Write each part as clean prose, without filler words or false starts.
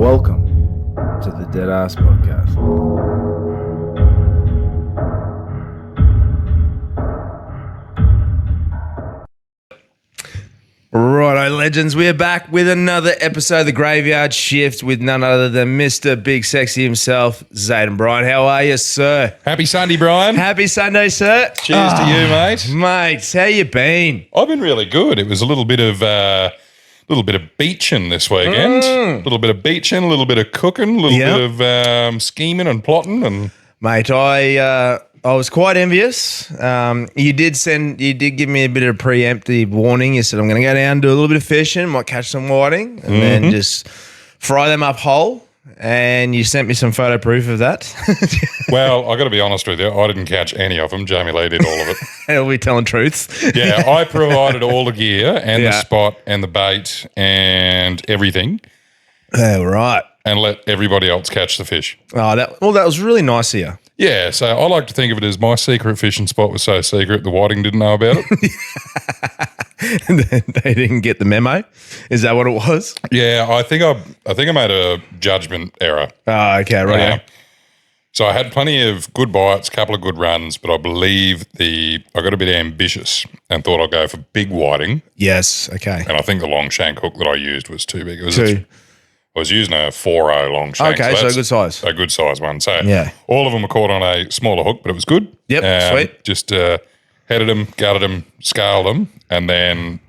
Welcome to the Deadass podcast. Righto, legends, we're back with another episode of The Graveyard Shift with none other than Mr. Big Sexy himself, Zayden Bryan. How are you, sir? Happy Sunday, Brian. Happy Sunday, sir. Cheers to you, mate. Mate, how you been? I've been really good. It was a little bit of beaching this weekend. A little bit of beaching, a little bit of cooking, a little bit of scheming and plotting. And Mate, I was quite envious. You did give me a bit of a preemptive warning. You said, I'm going to go down, do a little bit of fishing, might catch some whiting, and then just fry them up whole. And you sent me some photo proof of that. well, I got to be honest with you, I didn't catch any of them. Jamie Lee did all of it. Are we telling truths? Yeah, I provided all the gear and the spot and the bait and everything. Oh, right. And let everybody else catch the fish. Oh, that was really nice of you. Yeah, so I like to think of it as my secret fishing spot was so secret the whiting didn't know about it. They didn't get the memo. Is that what it was? Yeah, I think I made a judgment error. Oh, okay, right. So I had plenty of good bites, a couple of good runs, but I believe I got a bit ambitious and thought I'd go for big whiting. Yes, okay. And I think the long shank hook that I used was too big. I was using a 4.0 long shank. Okay, so a good size. A good size one. So yeah, all of them were caught on a smaller hook, but it was good. Yep, sweet. Just headed them, gutted them, scaled them, and then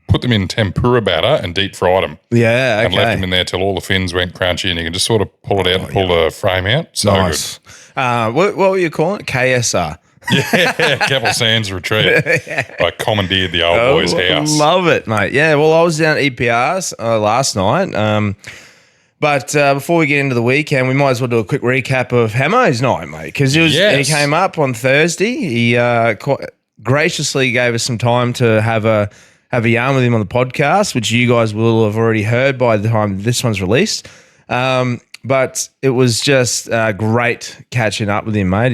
put them in tempura batter and deep fried them. Yeah, okay. And left them in there till all the fins went crunchy and you can just sort of pull it out and pull the frame out. So nice. Good. What were you calling it? KSR. Yeah, Keppel Sands Retreat. I commandeered the old boy's house. Love it, mate. Yeah, well, I was down at EPR's last night. But before we get into the weekend, we might as well do a quick recap of Hamo's night, mate, because he came up on Thursday. He quite graciously gave us some time to have a yarn with him on the podcast, which you guys will have already heard by the time this one's released. But it was just great catching up with him, mate.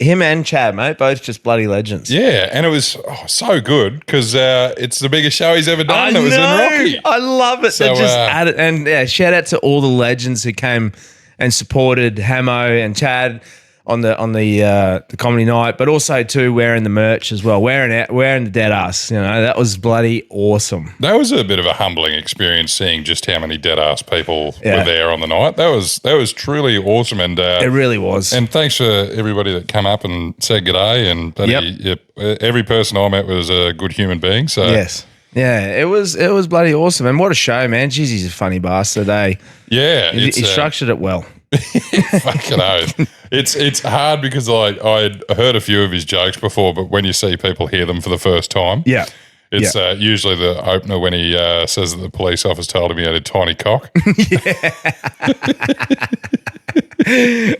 Him and Chad, mate, both just bloody legends. Yeah, and it was so good because it's the biggest show he's ever done. It was in Rocky. I love it. So, just added, and shout out to all the legends who came and supported Hamo and Chad on the comedy night, but also too wearing the merch as well, wearing the Deadass. You know, that was bloody awesome. That was a bit of a humbling experience seeing just how many Deadass people were there on the night. That was truly awesome, and it really was. And thanks for everybody that came up and said g'day. And every person I met was a good human being. So yes. Yeah, it was bloody awesome, and what a show, man! Jeez, he's a funny bastard, eh? Yeah, he structured it well. Fucking oath. It's hard because I'd heard a few of his jokes before, but when you see people hear them for the first time, it's usually the opener when he says that the police officer told him he had a tiny cock.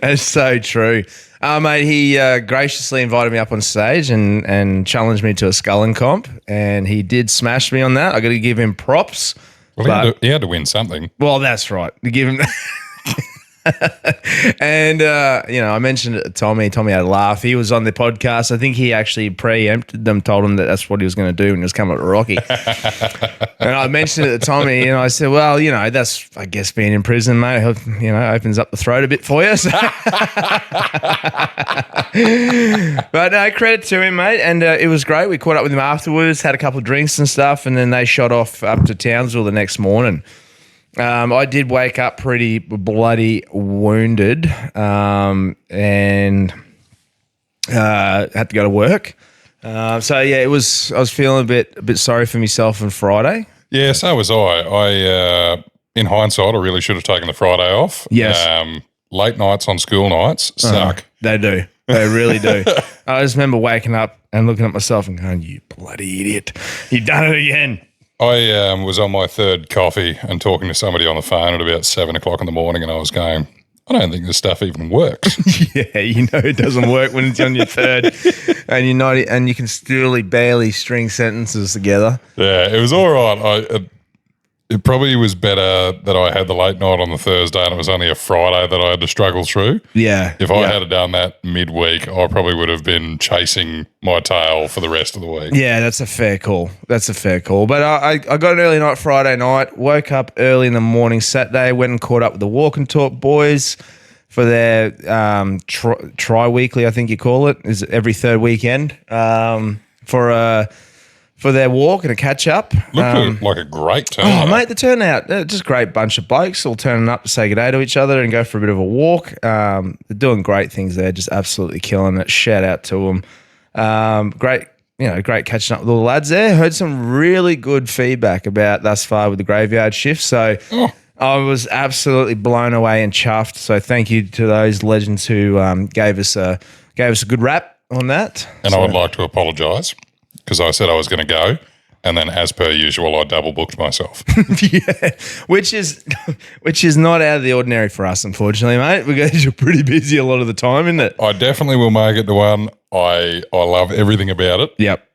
That's so true. Mate, he graciously invited me up on stage and challenged me to a sculling comp, and he did smash me on that. I got to give him props. Well, he had to win something. Well, that's right. To give him and, I mentioned it to Tommy. Tommy had a laugh. He was on the podcast. I think he actually preempted them, told him that that's what he was going to do when he was coming up to Rocky. And I mentioned it to Tommy, and I said, well, that's, I guess, being in prison, mate, opens up the throat a bit for you. So. But no, credit to him, mate. And it was great. We caught up with him afterwards, had a couple of drinks and stuff, and then they shot off up to Townsville the next morning. I did wake up pretty bloody wounded and had to go to work. I was feeling a bit sorry for myself on Friday. Yeah, so was I. In hindsight, I really should have taken the Friday off. Yes. Late nights on school nights suck. They do. They really do. I just remember waking up and looking at myself and going, you bloody idiot. You've done it again. I was on my third coffee and talking to somebody on the phone at about 7 o'clock in the morning, and I was going, I don't think this stuff even works. Yeah, it doesn't work when it's on your third, and you can still barely string sentences together. Yeah, it was all right. It probably was better that I had the late night on the Thursday and it was only a Friday that I had to struggle through. Yeah. If I had done that midweek, I probably would have been chasing my tail for the rest of the week. Yeah, that's a fair call. But I got an early night Friday night, woke up early in the morning Saturday, went and caught up with the Walk and Talk boys for their tri-weekly, I think you call it, is every third weekend, for their walk and a catch-up. Looked like a great turnout. Oh, mate, the turnout, just a great bunch of blokes all turning up to say good day to each other and go for a bit of a walk. They're doing great things there, just absolutely killing it. Shout out to them. Great catching up with all the lads there. Heard some really good feedback about thus far with the graveyard shift. So I was absolutely blown away and chuffed. So thank you to those legends who gave us a good rap on that. And I would like to apologise, because I said I was going to go, and then as per usual, I double booked myself. Yeah, which is not out of the ordinary for us, unfortunately, mate. We're pretty busy a lot of the time, isn't it? I definitely will make it to one. I love everything about it. Yep.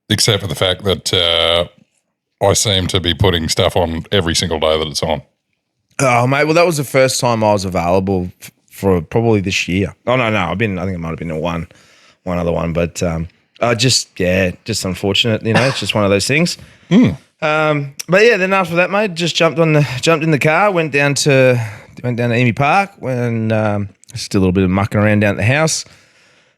Except for the fact that I seem to be putting stuff on every single day that it's on. Oh, mate, well, that was the first time I was available for probably this year. Oh, no, I think it might have been one other one, but just unfortunate, it's just one of those things. But yeah, then after that, mate, just jumped in the car, went down to Emu Park, when just a little bit of mucking around down at the house.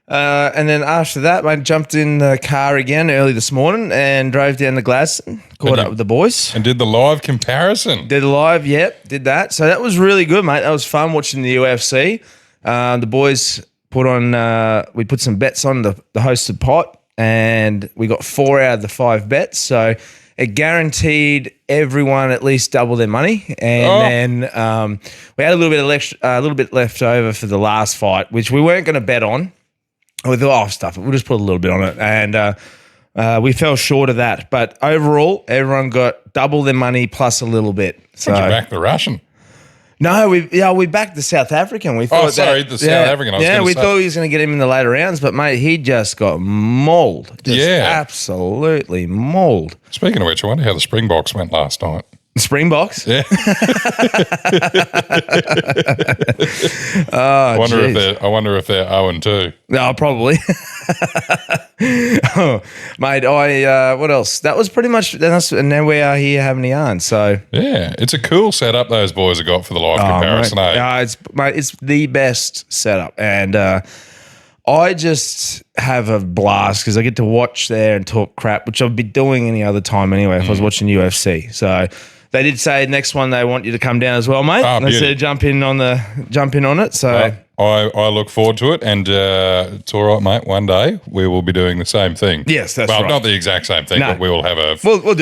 And then after that, mate, jumped in the car again early this morning and drove down to Gladstone, caught up with the boys. And did the live comparison. Did that. So that was really good, mate. That was fun watching the UFC. The boys we put some bets on the hosted pot, and we got 4 out of the 5 bets. So it guaranteed everyone at least double their money. And then we had a little bit left over for the last fight, which we weren't going to bet on. We thought, stuff it. We'll just put a little bit on it. And we fell short of that. But overall, everyone got double their money plus a little bit. So did you back the Russian? No, we backed the South African. We thought the South African. We thought he was going to get him in the later rounds, but mate, he just got mauled. Absolutely mauled. Speaking of which, I wonder how the Springboks went last night. Springboks? Yeah. I wonder if they're 0-2. No, probably. Mate, what else? That was pretty much, and now we are here having a yarn. So yeah, it's a cool setup those boys have got for the live comparison. It's the best setup, and I just have a blast because I get to watch there and talk crap, which I'd be doing any other time anyway if I was watching UFC. So they did say next one they want you to come down as well, mate. They said jump in on it. So I look forward to it, and it's all right, mate. One day we will be doing the same thing. Yes, that's right. Well, not the exact same thing, but we will have a. We'll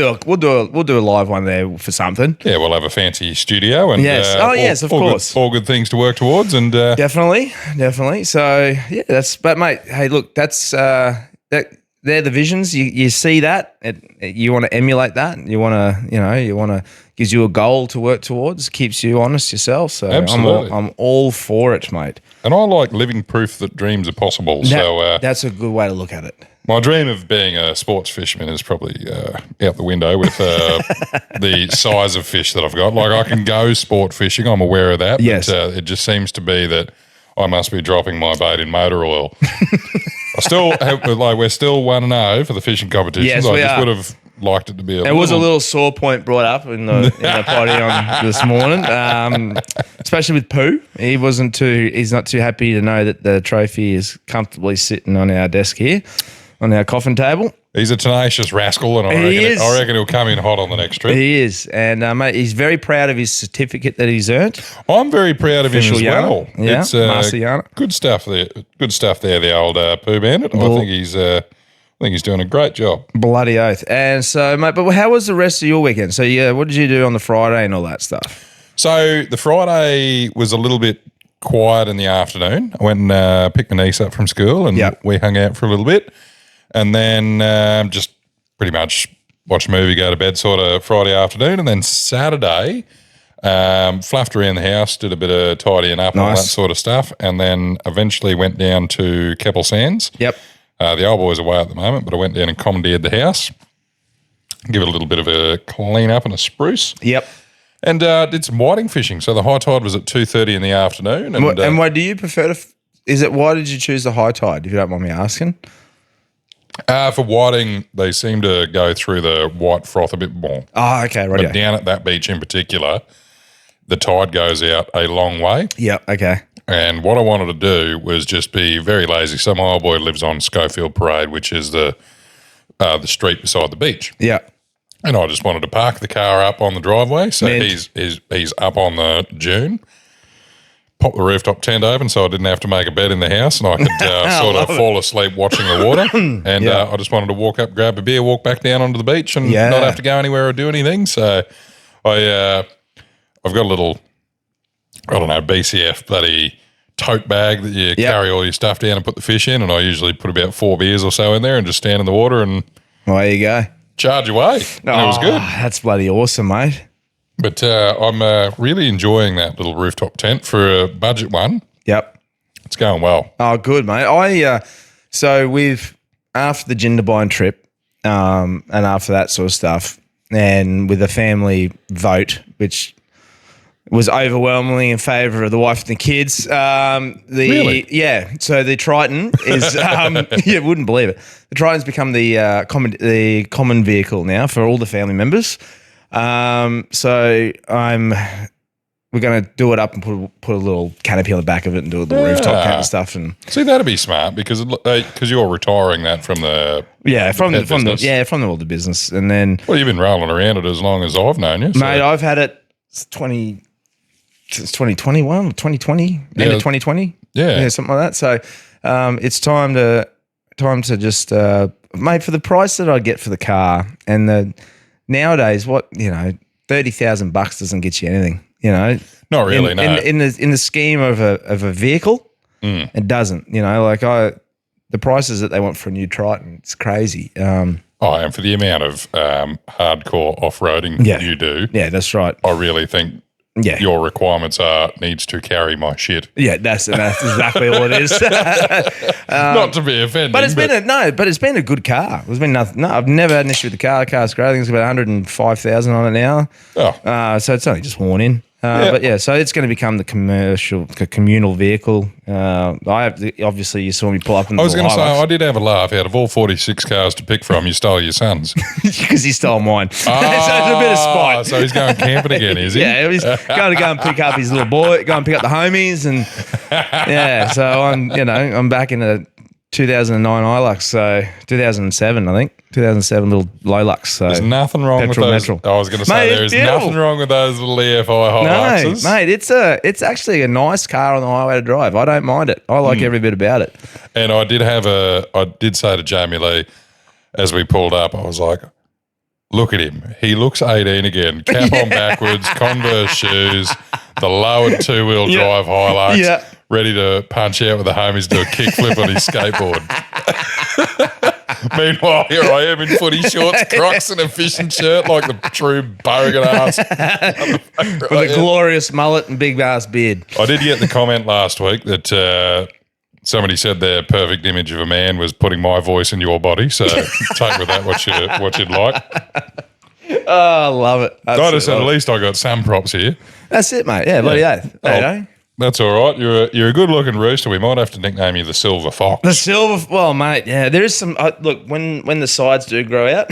do a live one there for something. Yeah, we'll have a fancy studio, and yes, of course, all good things to work towards, and definitely. So yeah, but mate, hey, look, that's they're the visions. You see that, you want to emulate that. You want to gives you a goal to work towards, keeps you honest yourself. So absolutely. I'm all for it, mate. And I like living proof that dreams are possible. That's a good way to look at it. My dream of being a sports fisherman is probably out the window with the size of fish that I've got. Like, I can go sport fishing, I'm aware of that. Yes. But it just seems to be that I must be dropping my bait in motor oil. I still have, we're still 1-0 for the fishing competitions. Yes, I just would have liked it to be There was a little sore point brought up in the potty on this morning, especially with Pooh. He's not too happy to know that the trophy is comfortably sitting on our desk here, on our coffin table. He's a tenacious rascal, and I reckon he'll come in hot on the next trip. He is, and mate, he's very proud of his certificate that he's earned. I'm very proud of him as well. Yeah, it's Master Yarner. Good stuff there. Good stuff there. The old Pooh Bandit. I think he's doing a great job. Bloody oath. And so, mate, but how was the rest of your weekend? So, yeah, what did you do on the Friday and all that stuff? So the Friday was a little bit quiet in the afternoon. I went and picked my niece up from school, and we hung out for a little bit. And then just pretty much watch a movie, go to bed sort of Friday afternoon. And then Saturday, fluffed around the house, did a bit of tidying up and all that sort of stuff. And then eventually went down to Keppel Sands. Yep. The old boy's away at the moment, but I went down and commandeered the house. give it a little bit of a clean up and a spruce. Yep. And did some whiting fishing. So the high tide was at 2:30 in the afternoon. And why do you prefer to? Why did you choose the high tide? If you don't mind me asking. For whiting, they seem to go through the white froth a bit more. Oh, okay, right. But down at that beach in particular, the tide goes out a long way. Yeah, okay. And what I wanted to do was just be very lazy. So my old boy lives on Schofield Parade, which is the street beside the beach. Yeah. And I just wanted to park the car up on the driveway. So he's up on the dune. Pop the rooftop tent open so I didn't have to make a bed in the house and I could sort of fall asleep watching the water. And I just wanted to walk up, grab a beer, walk back down onto the beach and not have to go anywhere or do anything. So I've got a little, I don't know, BCF bloody tote bag that you carry all your stuff down and put the fish in, and I usually put about 4 beers or so in there and just stand in the water and there you go. Charge away. And it was good. That's bloody awesome, mate. But I'm really enjoying that little rooftop tent for a budget one. Yep. It's going well. Oh, good, mate. So after the Jindabyne trip and after that sort of stuff, and with the family vote, which was overwhelmingly in favour of the wife and the kids. Really? Yeah. So the Triton is, you wouldn't believe it. The Triton's become the common vehicle now for all the family members. So we're going to do it up and put a little canopy on the back of it and do a little rooftop tent and stuff. And see, that'd be smart because you're retiring that from the from the older business, and then you've been rolling around it as long as I've known you, mate. I've had it since 2021, 2020, end of 2020, something like that. So it's time to just mate, for the price that I get for the car and nowadays, $30,000 doesn't get you anything. Not really. In the scheme of a vehicle, it doesn't. The prices that they want for a new Triton, it's crazy. And for the amount of hardcore off-roading you do, that's right. I really think your requirements needs to carry my shit. Yeah, that's exactly what it is. Not to be offending, but it's been a good car. There's been nothing. No, I've never had an issue with the car. The car's great. I think it's about 105,000 on it now. So it's only just worn in. So it's going to become the communal vehicle. Obviously you saw me pull up in the I was going to say, I did have a laugh. Out of all 46 cars to pick from, you stole your son's. Because he stole mine. So it's a bit of spite. So he's going camping again, is he? Yeah, he's going to go and pick up his little boy, go and pick up the homies. And so I'm back in a 2009 Hilux, so 2007, I think. 2007 little Lolux. So there's nothing wrong with those. Metro. I was going to say there's nothing wrong with those little EFI Hiluxes. No, mate, it's actually a nice car on the highway to drive. I don't mind it. I like every bit about it. And I did say to Jamie Lee as we pulled up, I was like, look at him. He looks 18 again. Cap on backwards, Converse shoes, the lowered 2-wheel drive Hilux, ready to punch out with the homies, do a kickflip on his skateboard. Meanwhile, here I am in footy shorts, Crocs and a fishing shirt like the true bogan ass. With a glorious mullet and big ass beard. I did get the comment last week that somebody said their perfect image of a man was putting my voice in your body. So take with that what you'd like. Oh, I love it. I just said at least I got some props here. That's it, mate. Yeah, bloody oath. That's all right. You're a good-looking rooster. We might have to nickname you the Silver Fox. The Silver, well, mate, yeah. There is some. Look, when the sides do grow out,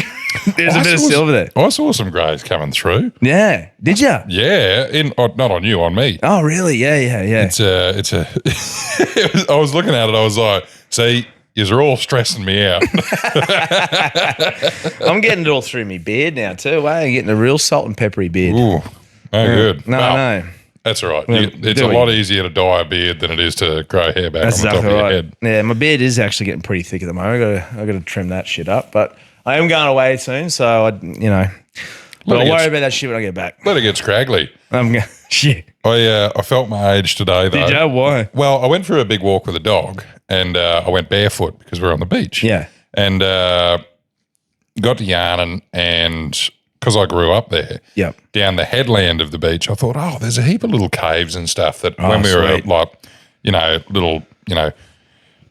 there's a bit of silver there. I saw some greys coming through. Yeah, did you? Yeah, not on you, on me. Oh, really? Yeah. It's a. I was looking at it. I was like, see. You're all stressing me out. I'm getting it all through me beard now too. I'm getting a real salt and peppery beard. Ooh, good. No. That's all right. It's a lot easier to dye a beard than it is to grow hair back on the top of your head. Yeah, my beard is actually getting pretty thick at the moment. I got to trim that shit up, but I am going away soon, so But I'll worry about that shit when I get back. Let it get scraggly. Shit. I felt my age today though. Did you? Why? Well, I went for a big walk with a dog, and I went barefoot because we were on the beach. Yeah. And got to yarning, and because I grew up there, down the headland of the beach, I thought, there's a heap of little caves and stuff that when we were like, little,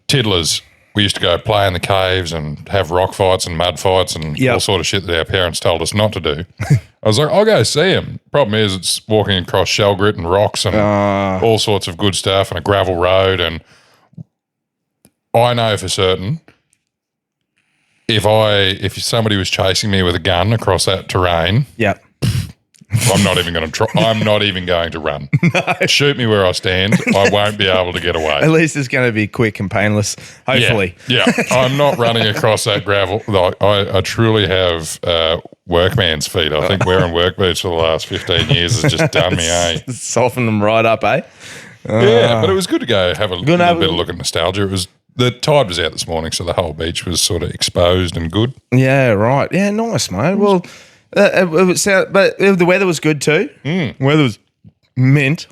tiddlers we used to go play in the caves and have rock fights and mud fights and all sort of shit that our parents told us not to do. I was like, I'll go see him. Problem is, it's walking across shell grit and rocks and all sorts of good stuff and a gravel road. And I know for certain if somebody was chasing me with a gun across that terrain, I'm not even going to try. I'm not even going to run. No. Shoot me where I stand. I won't be able to get away. At least it's going to be quick and painless, hopefully. Yeah. I'm not running across that gravel. Like, I truly have workman's feet. I think wearing work boots for the last 15 years has just done me, Soften them right up, Yeah, but it was good to go have a little bit of look at nostalgia. The tide was out this morning, so the whole beach was sort of exposed and good. Yeah, right. Yeah, nice, mate. Well, but the weather was good too. Weather was mint.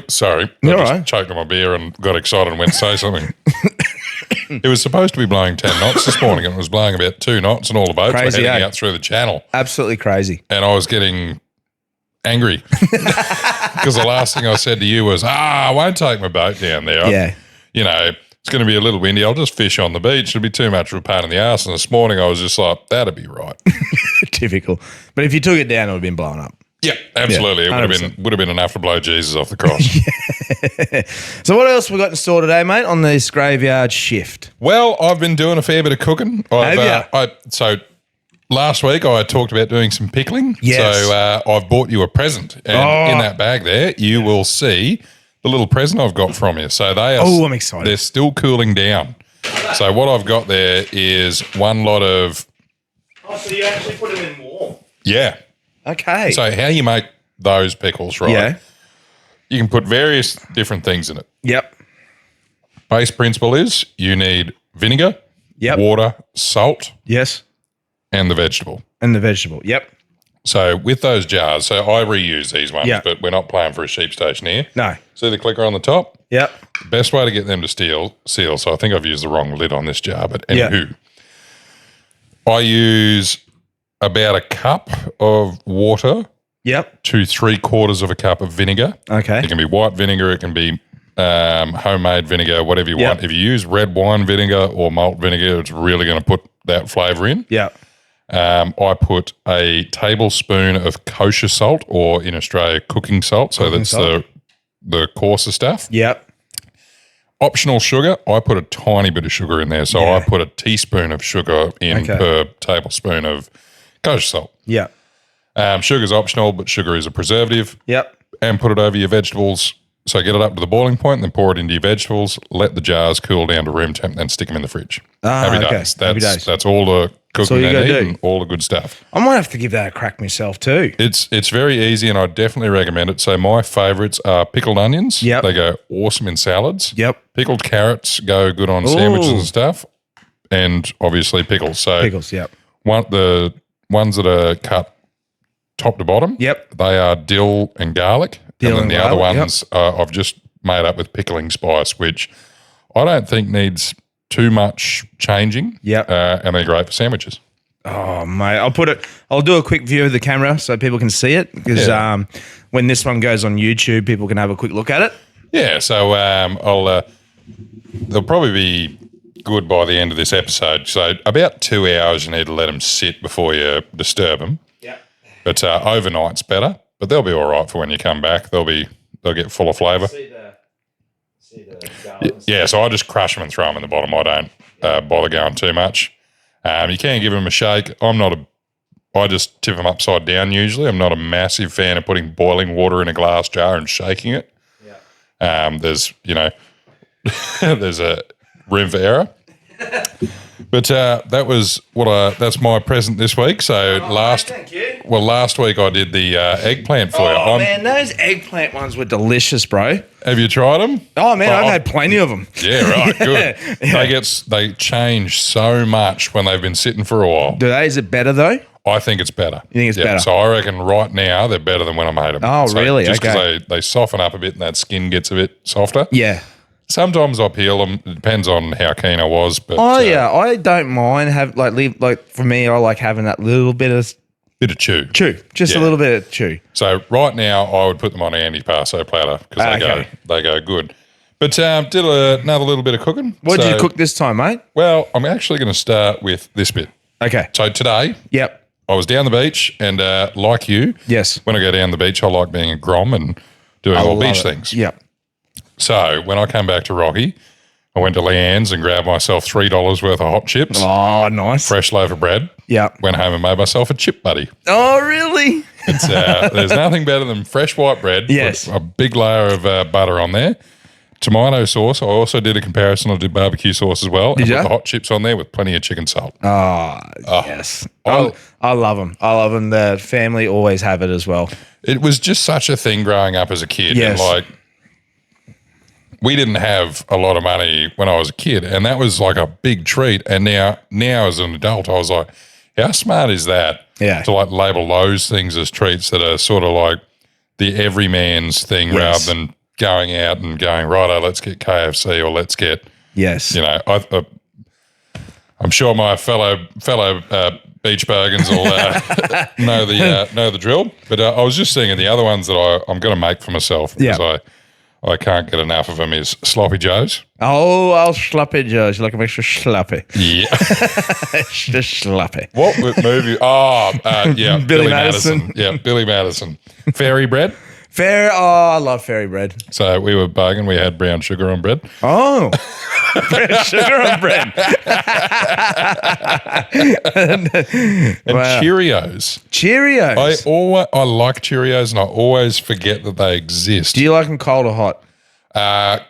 Sorry, I just choked on my beer and got excited and went to say something. It was supposed to be blowing 10 knots this morning, and it was blowing about 2 knots, and all the boats were heading out through the channel. Absolutely crazy. And I was getting angry because the last thing I said to you was, I won't take my boat down there. It's going to be a little windy. I'll just fish on the beach. It'll be too much of a pain in the ass. And this morning I was just like, that'd be right. Typical. But if you took it down, it would have been blown up. Yeah, absolutely. Yeah, it would have been enough to blow Jesus off the cross. So what else we got in store today, mate, on this graveyard shift? Well, I've been doing a fair bit of cooking. So last week I talked about doing some pickling. Yes. So I've bought you a present. And in that bag there, you will see the little present I've got from you. So they are. Oh, I'm excited. They're still cooling down. So what I've got there is one lot of. Oh, so you actually put them in warm? Yeah. Okay. So how you make those pickles, right? Yeah. You can put various different things in it. Yep. Base principle is you need vinegar, water, salt. Yes. And the vegetable. Yep. So with those jars, so I reuse these ones, but we're not playing for a sheep station here. No. See the clicker on the top? Yep. The best way to get them to seal, so I think I've used the wrong lid on this jar, but anywho, I use about a cup of water to 3/4 of a cup of vinegar. Okay. It can be white vinegar, it can be homemade vinegar, whatever you want. If you use red wine vinegar or malt vinegar, it's really going to put that flavour in. Yeah. I put a tablespoon of kosher salt, or in Australia, cooking salt. So that's the coarser stuff. Yep. Optional sugar. I put a tiny bit of sugar in there. So I put a teaspoon of sugar in per tablespoon of kosher salt. Yeah. Sugar's optional, but sugar is a preservative. Yep. And put it over your vegetables. So get it up to the boiling point, then pour it into your vegetables. Let the jars cool down to room temp, then stick them in the fridge. Happy days. That's all the cooking they need and all the good stuff. I might have to give that a crack myself too. It's very easy, and I definitely recommend it. So my favourites are pickled onions. Yep. They go awesome in salads. Yep. Pickled carrots go good on sandwiches and stuff. And obviously pickles. So pickles, yep. The ones that are cut top to bottom, they are dill and garlic. And then the other ones I've just made up with pickling spice, which I don't think needs too much changing. And they're great for sandwiches. Oh, mate. I'll do a quick view of the camera so people can see it, because when this one goes on YouTube, people can have a quick look at it. Yeah, so they'll probably be good by the end of this episode. So about 2 hours you need to let them sit before you disturb them. Yeah. But overnight's better. But they'll be all right for when you come back. They'll get full of flavour. See the garlic. So I just crush them and throw them in the bottom. I don't bother going too much. You can give them a shake. I just tip them upside down usually. I'm not a massive fan of putting boiling water in a glass jar and shaking it. Yeah. There's there's a room for error. But that's my present this week. So thank you. Last week I did the eggplant for you. Oh, man, those eggplant ones were delicious, bro. Have you tried them? Oh, man, I've had plenty of them. Yeah, right, good. They change so much when they've been sitting for a while. Do they? Is it better, though? I think it's better. You think it's better? So I reckon right now they're better than when I made them. Oh, really? Just because they soften up a bit and that skin gets a bit softer. Yeah. Sometimes I peel them. It depends on how keen I was. But I don't mind for me, I like having that little bit of chew. Just a little bit of chew. So right now I would put them on an antipasto platter because they go good. But did another little bit of cooking. What did you cook this time, mate? Well, I'm actually going to start with this bit. Okay. So today, I was down the beach and like you, when I go down the beach, I like being a grom and doing all beach things. Yep. So when I came back to Rocky, I went to Leanne's and grabbed myself $3 worth of hot chips. Oh, nice. Fresh loaf of bread. Yeah. Went home and made myself a chip buddy. Oh, really? It's there's nothing better than fresh white bread. Yes. With a big layer of butter on there. Tomato sauce. I also did a comparison. I did barbecue sauce as well. Did you? Put the hot chips on there with plenty of chicken salt. Yes. I love them. I love them. The family always have it as well. It was just such a thing growing up as a kid. Yes. And we didn't have a lot of money when I was a kid, and that was like a big treat. And now as an adult, I was like, how smart is that? Yeah. To label those things as treats that are sort of like the everyman's thing rather than going out and going, righto, let's get KFC or let's get, I'm sure my fellow beach bargains will know the drill. But I was just thinking the other ones that I'm going to make for myself because I can't get enough of them is Sloppy Joes. Oh, I'll Sloppy Joes. You like them extra sloppy. Yeah. Extra sloppy. What movie? Oh, yeah. Billy Madison. Yeah, Billy Madison. Fairy bread. I love fairy bread. So we were bugging. We had brown sugar on bread. Oh, brown sugar on bread. And Cheerios. Cheerios. I like Cheerios, and I always forget that they exist. Do you like them cold or hot?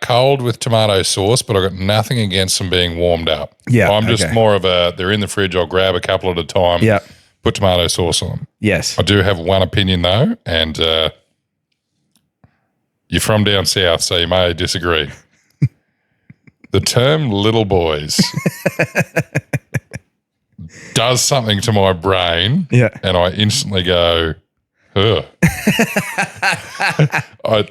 Cold with tomato sauce, but I've got nothing against them being warmed up. Yeah, I'm just more of they're in the fridge. I'll grab a couple at a time. Yeah. Put tomato sauce on them. Yes. I do have one opinion though, and you're from down south, so you may disagree. The term little boys does something to my brain, and I instantly go, ugh.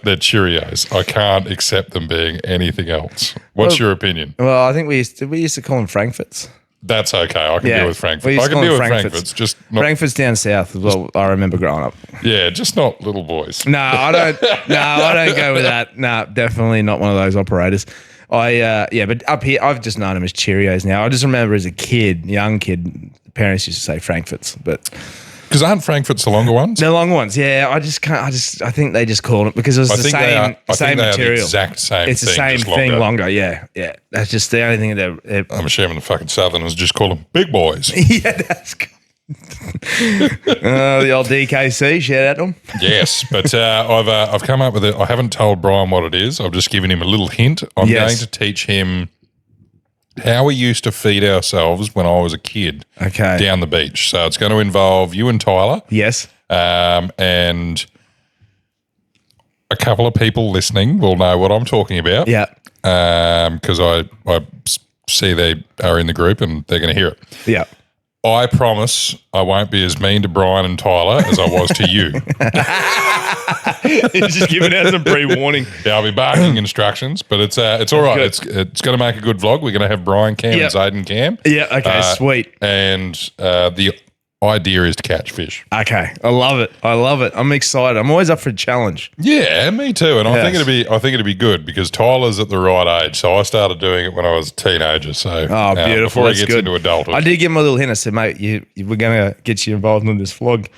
They're Cheerios. I can't accept them being anything else. What's your opinion? Well, I think we used to call them Frankfurts. That's okay. I can deal with Frankfurts. I can deal with Frankfurts. Just not, Frankfurt's down south as well. I remember growing up. Yeah, just not little boys. No, I don't. No, I don't go with that. No, definitely not one of those operators. But up here, I've just known them as Cheerios now. I just remember as a kid, young kid, parents used to say Frankfurts, but because aren't Frankfurts the longer ones? The longer ones, yeah. I think they just called it because it was the same material. They are the exact same thing. It's the same thing, longer. Yeah. That's just the only thing that I'm assuming the fucking Southerners just call them big boys. Yeah, that's good. The old DKC, shout out to them. Yes, but I've come up with it. I haven't told Brian what it is. I've just given him a little hint. I'm going to teach him how we used to feed ourselves when I was a kid down the beach. So it's going to involve you and Tyler. Yes. And a couple of people listening will know what I'm talking about. Yeah. Because I see they are in the group and they're going to hear it. Yeah. I promise I won't be as mean to Brian and Tyler as I was to you. He's just giving out some pre-warning. Yeah, I'll be barking instructions, but it's all right. It's going to make a good vlog. We're going to have Brian Cam and Zayden Cam. Yeah, okay, sweet. And the idea is to catch fish. Okay, I love it. I'm excited. I'm always up for a challenge. Yeah, me too. And I think it'd be good because Tyler's at the right age. So I started doing it when I was a teenager. So beautiful. Before he gets into adulthood, I did give him a little hint. I said, mate, we're going to get you involved in this vlog.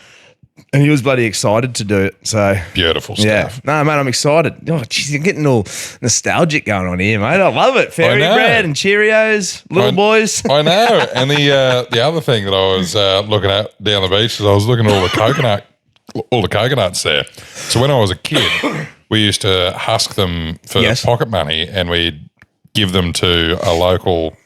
And he was bloody excited to do it. So beautiful stuff. Yeah. No, mate, I'm excited. Oh, jeez, you're getting all nostalgic going on here, mate. I love it. Fairy bread and Cheerios, little boys. I know. And the other thing that I was looking at down the beach is I was looking at all the coconuts there. So when I was a kid, we used to husk them for pocket money, and we'd give them to a local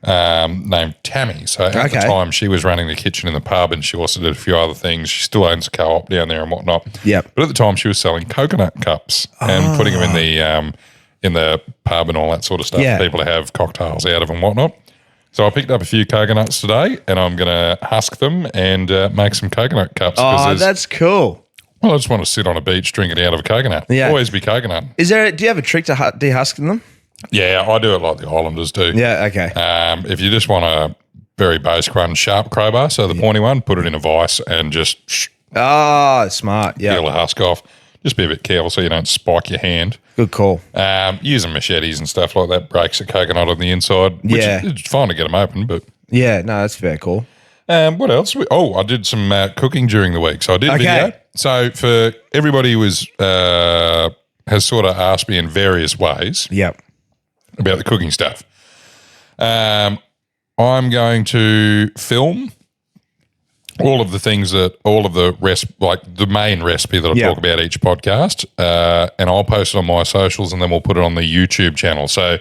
named Tammy. So at the time, she was running the kitchen in the pub, and she also did a few other things. She still owns a co-op down there and whatnot. Yeah. But at the time, she was selling coconut cups and putting them in the pub and all that sort of stuff for people to have cocktails out of and whatnot. So I picked up a few coconuts today, and I'm going to husk them and make some coconut cups. Oh, that's cool. Well, I just want to sit on a beach drinking out of a coconut. Yeah. Always be coconut. Do you have a trick to dehusking them? Yeah, I do it like the Islanders do. Yeah, okay. If you just want a very basic one, sharp crowbar, so the pointy one, put it in a vise and just smart. Yeah. peel the husk off. Just be a bit careful so you don't spike your hand. Good call. Using machetes and stuff like that breaks a coconut on the inside, which is fine to get them open, but... Yeah, no, that's very cool. What else? I did some cooking during the week. So I did a video. So for everybody who has sort of asked me in various ways about the cooking stuff, I'm going to film all of the things that, like the main recipe that I talk about each podcast, and I'll post it on my socials and then we'll put it on the YouTube channel. So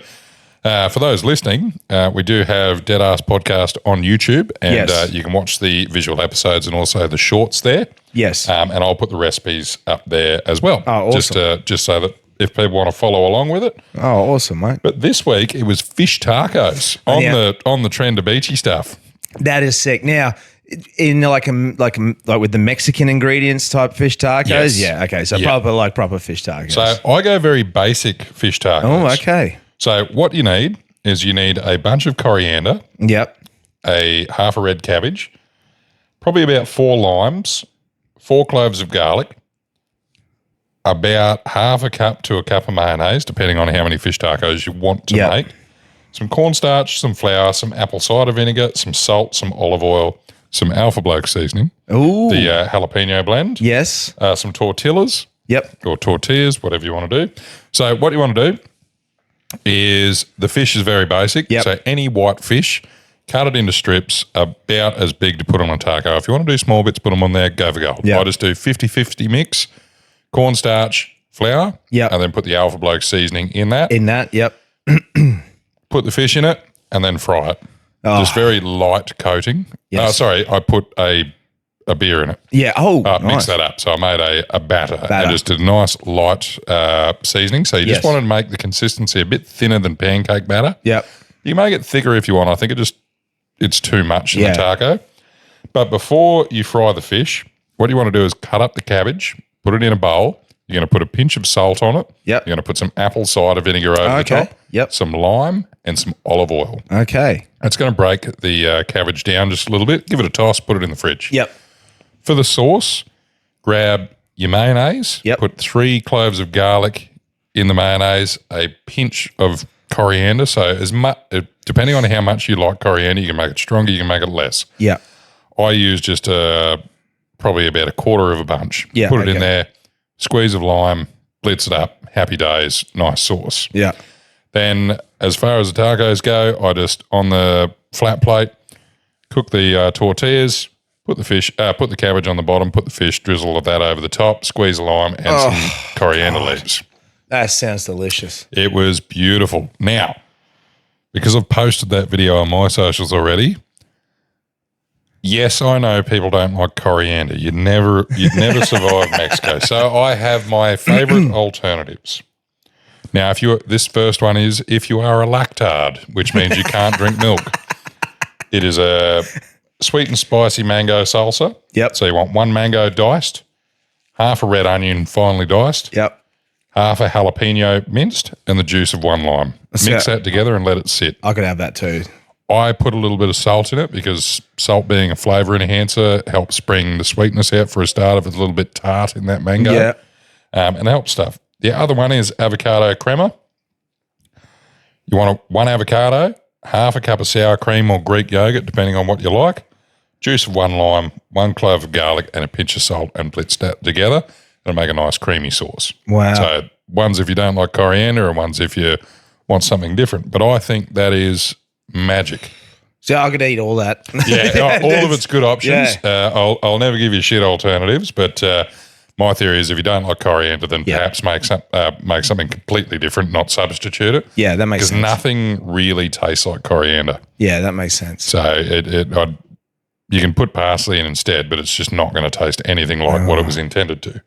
for those listening, we do have Deadass Podcast on YouTube, and you can watch the visual episodes and also the shorts there. Yes. And I'll put the recipes up there as well. Oh, awesome. Just so that if people want to follow along with it. Oh, awesome, mate. But this week it was fish tacos on the trend of beachy stuff. That is sick. Now, in like with the Mexican ingredients type fish tacos? Yes. Yeah, okay. So proper fish tacos. So I go very basic fish tacos. Oh, okay. So what you need is a bunch of coriander. Yep. Half a red cabbage, probably about 4 limes, 4 cloves of garlic, about half a cup to a cup of mayonnaise, depending on how many fish tacos you want to make, some cornstarch, some flour, some apple cider vinegar, some salt, some olive oil, some Alpha Blokes seasoning, the jalapeno blend. Yes. Some tortillas. Yep. Or tortillas, whatever you want to do. So what you want to do is the fish is very basic. Yep. So any white fish, cut it into strips about as big to put on a taco. If you want to do small bits, put them on there, go for gold. Yep. I just do 50-50 mix, cornstarch, flour, and then put the Alpha Blokes seasoning in that. Put the fish in it and then fry it. Just very light coating. Yes. I put a beer in it. Yeah. Oh, nice. Mix that up. So I made a batter. And just did a nice light seasoning. So you just wanted to make the consistency a bit thinner than pancake batter. Yep. You can make it thicker if you want. I think it's too much in the taco. But before you fry the fish, what you want to do is cut up the cabbage, put it in a bowl. You're going to put a pinch of salt on it. Yep. You're going to put some apple cider vinegar over the top. Yep. Some lime and some olive oil. Okay. That's going to break the cabbage down just a little bit. Give it a toss. Put it in the fridge. Yep. For the sauce, grab your mayonnaise. Yep. Put 3 cloves of garlic in the mayonnaise, a pinch of coriander. So as much, depending on how much you like coriander, you can make it stronger, you can make it less. Yeah. I use just probably about a quarter of a bunch. Yeah. Put it in there, squeeze of lime, blitz it up, happy days, nice sauce. Yeah. Then as far as the tacos go, I just, on the flat plate, cook the tortillas, put the cabbage on the bottom, put the fish, drizzle of that over the top, squeeze a lime and some coriander leaves. That sounds delicious. It was beautiful. Now, because I've posted that video on my socials already, yes, I know people don't like coriander. You'd never survive Mexico. So I have my favorite alternatives. Now, this first one is if you are a lactard, which means you can't drink milk. It is a sweet and spicy mango salsa. Yep. So you want 1 mango diced, half a red onion finely diced. Yep. Half a jalapeno minced, and the juice of 1 lime. Mix that together and let it sit. I could have that too. I put a little bit of salt in it because salt being a flavour enhancer helps bring the sweetness out for a start if it's a little bit tart in that mango. Yeah. And it helps stuff. The other one is avocado crema. You want 1 avocado, half a cup of sour cream or Greek yogurt, depending on what you like, juice of 1 lime, 1 clove of garlic, and a pinch of salt, and blitz that together. It'll make a nice creamy sauce. Wow. So one's if you don't like coriander and one's if you want something different. But I think that is magic. So I could eat all that. Yeah, all of it's good options. Yeah. I'll never give you shit alternatives, but my theory is if you don't like coriander, then perhaps make something completely different, not substitute it. Yeah, that makes sense. Because nothing really tastes like coriander. Yeah, that makes sense. So you can put parsley in instead, but it's just not going to taste anything like what it was intended to.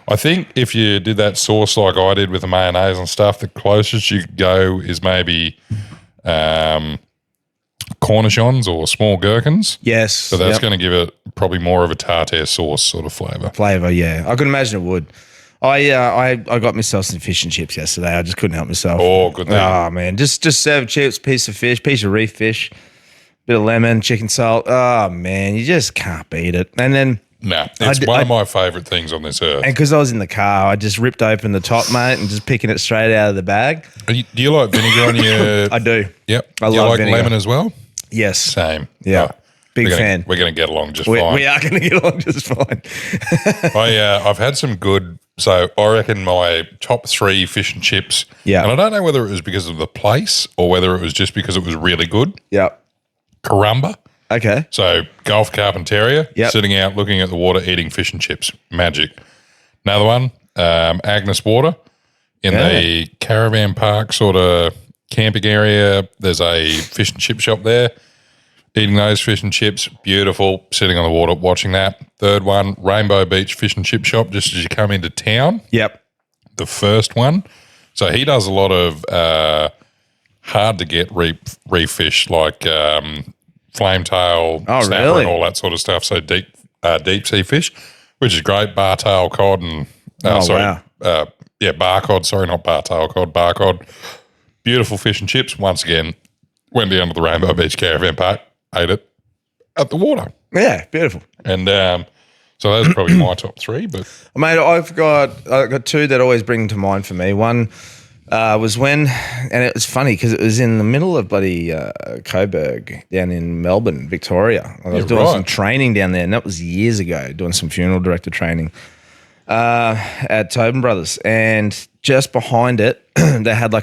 I think if you did that sauce like I did with the mayonnaise and stuff, the closest you could go is maybe cornichons or small gherkins. Yes. So that's going to give it probably more of a tartare sauce sort of flavour. Yeah. I could imagine it would. I got myself some fish and chips yesterday. I just couldn't help myself. Oh, good thing. Oh, man. Just serve chips, piece of reef fish, bit of lemon, chicken salt. Oh, man. You just can't beat it. And then Nah, it's one of my favourite things on this earth. And because I was in the car, I just ripped open the top, mate, and just picking it straight out of the bag. Do you like vinegar on your... I do. Yep. I do love you like vinegar. lemon as well? Yes. Same. Yeah. Big fan. We're going to get along just fine. We are going to get along just fine. I've had some good... So I reckon my top 3 fish and chips... Yeah. And I don't know whether it was because of the place or whether it was just because it was really good. Yep. Karumba. Okay. So Gulf Carpentaria, Yep. sitting out, looking at the water, eating fish and chips. Magic. Another one, Agnes Water in the caravan park sort of camping area. There's a fish and chip shop there. Eating those fish and chips, beautiful, sitting on the water, watching that. Third one, Rainbow Beach Fish and Chip Shop, just as you come into town. Yep. The first one. So he does a lot of hard to get reef fish like flame tail, snapper, really? and all that sort of stuff. So deep sea fish, which is great. Bar tail cod and wow. bar cod. Sorry, not bar tail cod, bar cod. Beautiful fish and chips. Once again, went down to the Rainbow Beach Caravan Park, ate it at the water. Yeah, beautiful. And so those are probably my top 3. But mate, I've got 2 that always bring to mind for me. One was when, and it was funny because it was in the middle of bloody Coburg down in Melbourne, Victoria. I was doing some training down there, and that was years ago, doing some funeral director training at Tobin Brothers. And just behind it, they had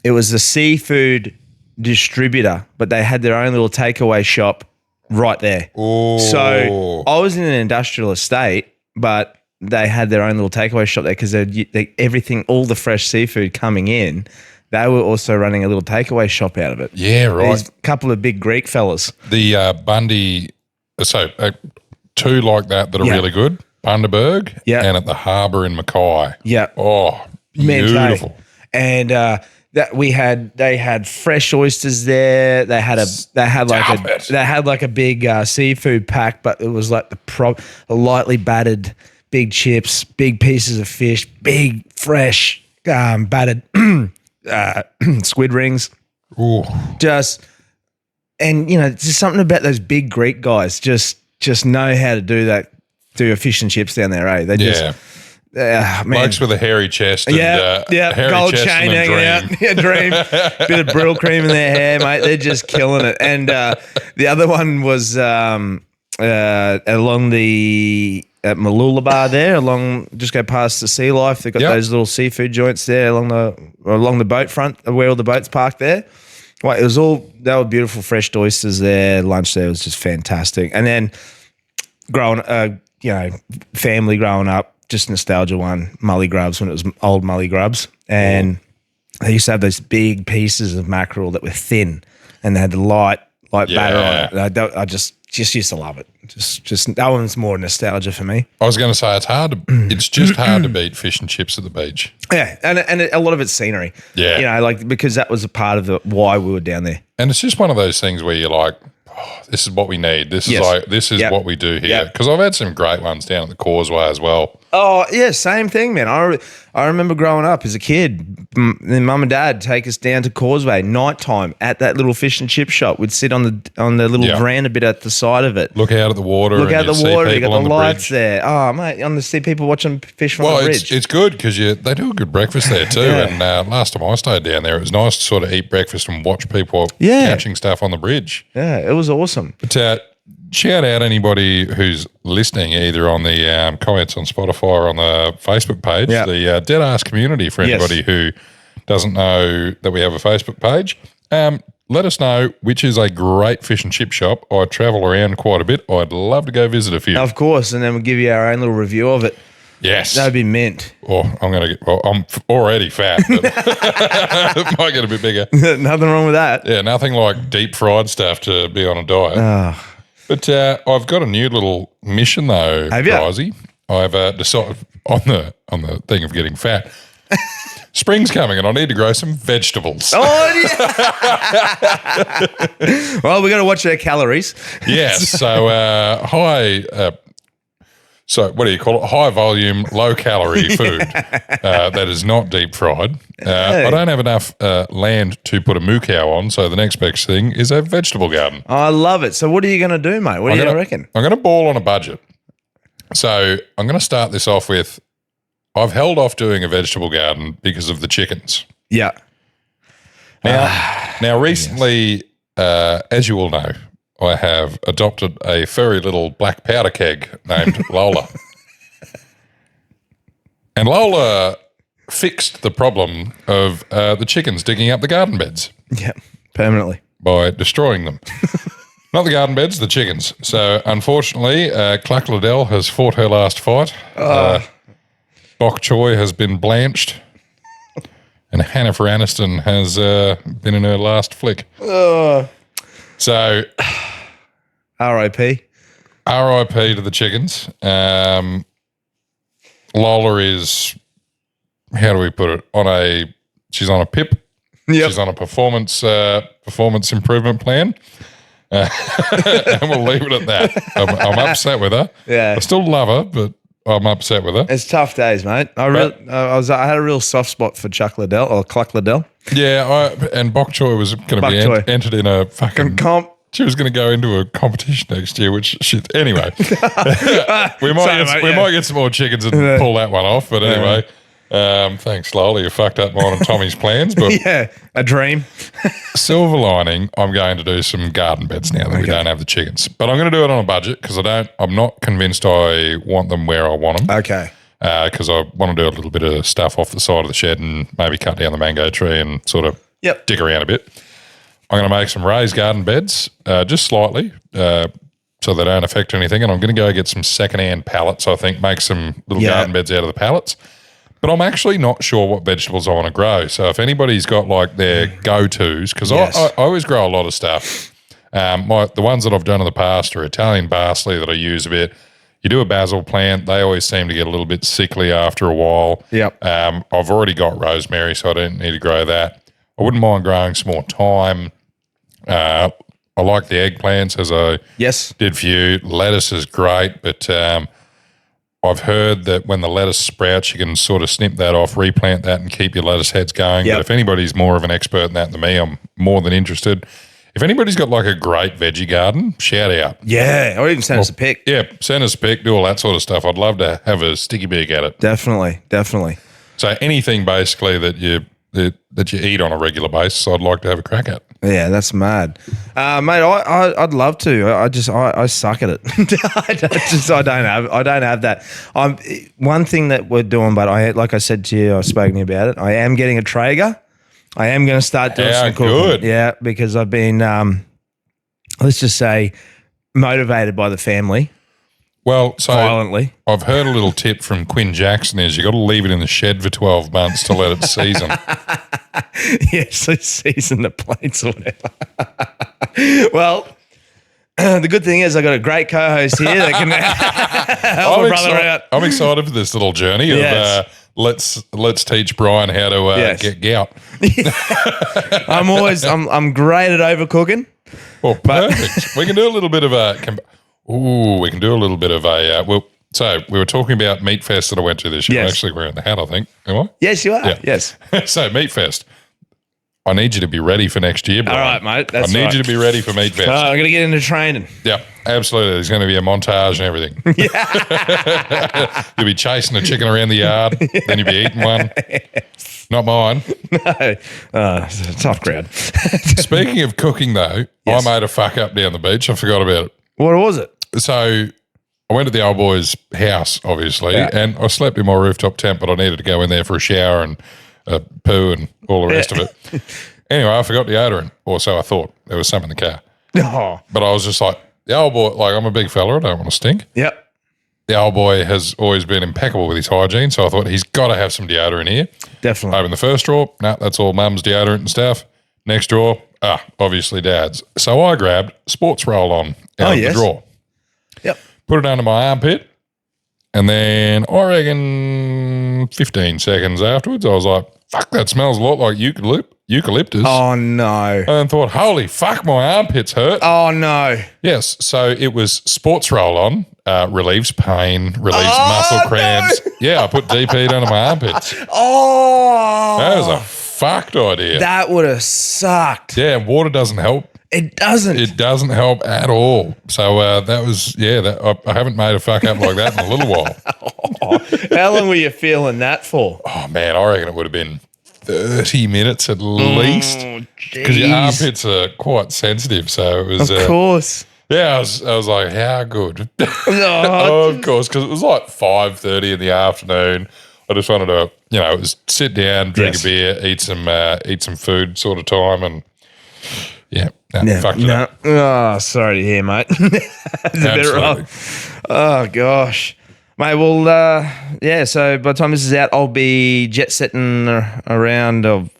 it was a seafood distributor, but they had their own little takeaway shop right there. Ooh. So I was in an industrial estate, but they had their own little takeaway shop there because everything, all the fresh seafood coming in, they were also running a little takeaway shop out of it. Yeah, right. There's a couple of big Greek fellas. The Bundy, so 2 like that are really good. Bundaberg and at the harbour in Mackay. Yeah. Oh, beautiful. And they had fresh oysters there. They had like a big seafood pack, but it was like a lightly battered big chips, big pieces of fish, big fresh battered squid rings. Ooh. And just something about those big Greek guys just know how to do that. Do a fish and chips down there, eh? They just blokes with a hairy chest and hairy gold chest chain and hanging out. Yeah, dream. Bit of brill cream in their hair, mate. They're just killing it. And the other one was along at Mooloolaba there, just go past the Sea Life. They've got those little seafood joints there along the boat front where all the boats parked there. Well, they were beautiful fresh oysters there. Lunch there was just fantastic. And then family growing up, just nostalgia one, Mully Grubs when it was old Mully Grubs. And they used to have those big pieces of mackerel that were thin and they had the light batter on it. I just used to love it. Just that one's more nostalgia for me. I was going to say it's just hard to beat fish and chips at the beach. Yeah, and a lot of it's scenery. Yeah. Because that was a part of why we were down there. And it's just one of those things where you're like, this is what we need. This is what we do here. Because I've had some great ones down at the Causeway as well. Oh, yeah, same thing, man. I remember growing up as a kid, mum and dad take us down to Causeway nighttime at that little fish and chip shop. We'd sit on the little veranda bit at the side of it. Look out at the water. You got the lights bridge. there. Oh, mate, see people watching fish from the bridge. It's good because they do a good breakfast there too. And last time I stayed down there, it was nice to sort of eat breakfast and watch people catching stuff on the bridge. Yeah, it was awesome. But shout out anybody who's listening either on the comments on Spotify or on the Facebook page, the Deadass community for anybody who doesn't know that we have a Facebook page. Let us know which is a great fish and chip shop. I travel around quite a bit. I'd love to go visit a few. Of course, and then we'll give you our own little review of it. Yes. That'd be mint. I'm already fat, but it might get a bit bigger. Nothing wrong with that. Yeah, nothing like deep fried stuff to be on a diet. Oh. But I've got a new little mission though, Brizey. I've decided on the thing of getting fat. Spring's coming and I need to grow some vegetables. Oh, yeah. Well, we got to watch our calories. Yes. So so what do you call it? High volume, low calorie food that is not deep fried. I don't have enough land to put a moo cow on, so the next best thing is a vegetable garden. I love it. So what are you going to do, mate? What do you reckon? I'm going to ball on a budget. So I'm going to start this off with, I've held off doing a vegetable garden because of the chickens. Yeah. Now recently, as you all know, I have adopted a furry little black powder keg named Lola. And Lola fixed the problem of the chickens digging up the garden beds. Yeah, permanently. By destroying them. Not the garden beds, the chickens. So, unfortunately, Clark Liddell has fought her last fight. Bok Choy has been blanched. And Hannah Aniston has been in her last flick. So, R.I.P. R.I.P. to the chickens. Lola is, how do we put it? She's on a PIP. Yep. She's on a performance improvement plan. And we'll leave it at that. I'm upset with her. Yeah. I still love her, but I'm upset with her. It's tough days, mate. I had a real soft spot for Chuck Liddell or Cluck Liddell. Yeah, and Bok Choy was going to be entered in a fucking comp. She was going to go into a competition next year, which shit. Anyway, we might get some more chickens and pull that one off. But anyway. Thanks, Lola. You fucked up mine and Tommy's plans, but yeah, a dream. Silver lining, I'm going to do some garden beds now that we don't have the chickens. But I'm going to do it on a budget because I'm not convinced I want them where I want them. Okay. Because I want to do a little bit of stuff off the side of the shed and maybe cut down the mango tree and sort of dig around a bit. I'm going to make some raised garden beds, just slightly, so they don't affect anything. And I'm going to go get some secondhand pallets, I think, make some little garden beds out of the pallets. But I'm actually not sure what vegetables I want to grow. So if anybody's got like their go-tos, because I always grow a lot of stuff. The ones that I've done in the past are Italian parsley that I use a bit. You do a basil plant, they always seem to get a little bit sickly after a while. Yep. I've already got rosemary, so I don't need to grow that. I wouldn't mind growing some more thyme. I like the eggplants, as I did for you. Lettuce is great, but I've heard that when the lettuce sprouts, you can sort of snip that off, replant that, and keep your lettuce heads going. But if anybody's more of an expert in that than me, I'm more than interested. If anybody's got like a great veggie garden, shout out. Yeah, or even send us a pic. Yeah, send us a pic, do all that sort of stuff. I'd love to have a sticky beak at it. Definitely. So anything basically that you eat on a regular basis, I'd like to have a crack at. Yeah, that's mad, mate. I'd love to. I suck at it. I don't have that. One thing that we're doing, but like I said to you, I've spoken to you about it. I am getting a Traeger. I am going to start doing some cooking. Good. Yeah, because I've been, let's just say, motivated by the family. Well, so violently. I've heard a little tip from Quinn Jackson is you got to leave it in the shed for 12 months to let it season. So season the plates or whatever. Well, the good thing is I got a great co-host here that can help my brother out. I'm excited for this little journey of let's teach Brian how to get gout. I'm great at overcooking. Well, perfect. We can do a little bit of so we were talking about Meat Fest that I went to this year. I'm actually wearing the hat, I think. Am I? Yes, you are. Yeah. Yes. So Meat Fest. I need you to be ready for next year, Brian. All right, mate. I need you to be ready for Meat Fest. I'm going to get into training. Yeah, absolutely. There's going to be a montage and everything. Yeah. You'll be chasing a chicken around the yard, then you'll be eating one. Not mine. No. It's a tough crowd. Speaking of cooking, though, I made a fuck up down the beach. I forgot about it. What was it? So I went to the old boy's house, obviously, and I slept in my rooftop tent, but I needed to go in there for a shower and poo and all the rest of it. Anyway, I forgot deodorant, or so I thought. There was some in the car. Oh. But I was just like, the old boy, like I'm a big fella, I don't want to stink. Yep. The old boy has always been impeccable with his hygiene, so I thought he's got to have some deodorant here. Definitely. Open the first drawer, that's all mum's deodorant and stuff. Next drawer, obviously dad's. So I grabbed sports roll-on out of the drawer. Yep. Put it under my armpit, and then I reckon 15 seconds afterwards, I was like, fuck, that smells a lot like eucalyptus. Oh, no. And thought, holy fuck, my armpits hurt. Oh, no. Yes, so it was sports roll-on, relieves pain, relieves muscle cramps. No. Yeah, I put deep heat under my armpits. Oh. That was a fucked idea. That would have sucked. Yeah, water doesn't help. It doesn't. It doesn't help at all. So that was, I haven't made a fuck up like that in a little while. How long were you feeling that for? Oh, man, I reckon it would have been 30 minutes at least. Because your armpits are quite sensitive. So it was. Of course. Yeah, I was like, how good? Oh, of course, because it was like 5:30 in the afternoon. I just wanted to, it was sit down, drink a beer, eat some food sort of time, and fucked it up. Oh, sorry to hear, mate. It's a bit rough. Oh, gosh. Mate, well, so by the time this is out, I'll be jet-setting around or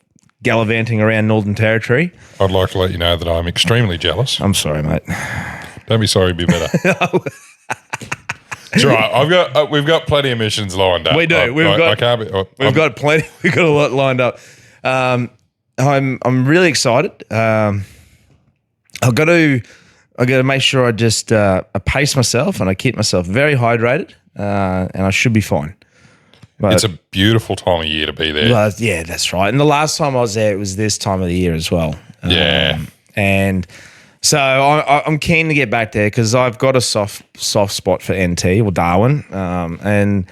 gallivanting around Northern Territory. I'd like to let you know that I'm extremely jealous. I'm sorry, mate. Don't be sorry, be better. It's all right. We've got plenty of missions lined up. We do. We've got plenty. We've got a lot lined up. I'm really excited. I've got to make sure I just I pace myself and I keep myself very hydrated, and I should be fine. But, it's a beautiful time of year to be there. Well, yeah, that's right. And the last time I was there, it was this time of the year as well. And so I'm keen to get back there because I've got a soft spot for NT or Darwin, and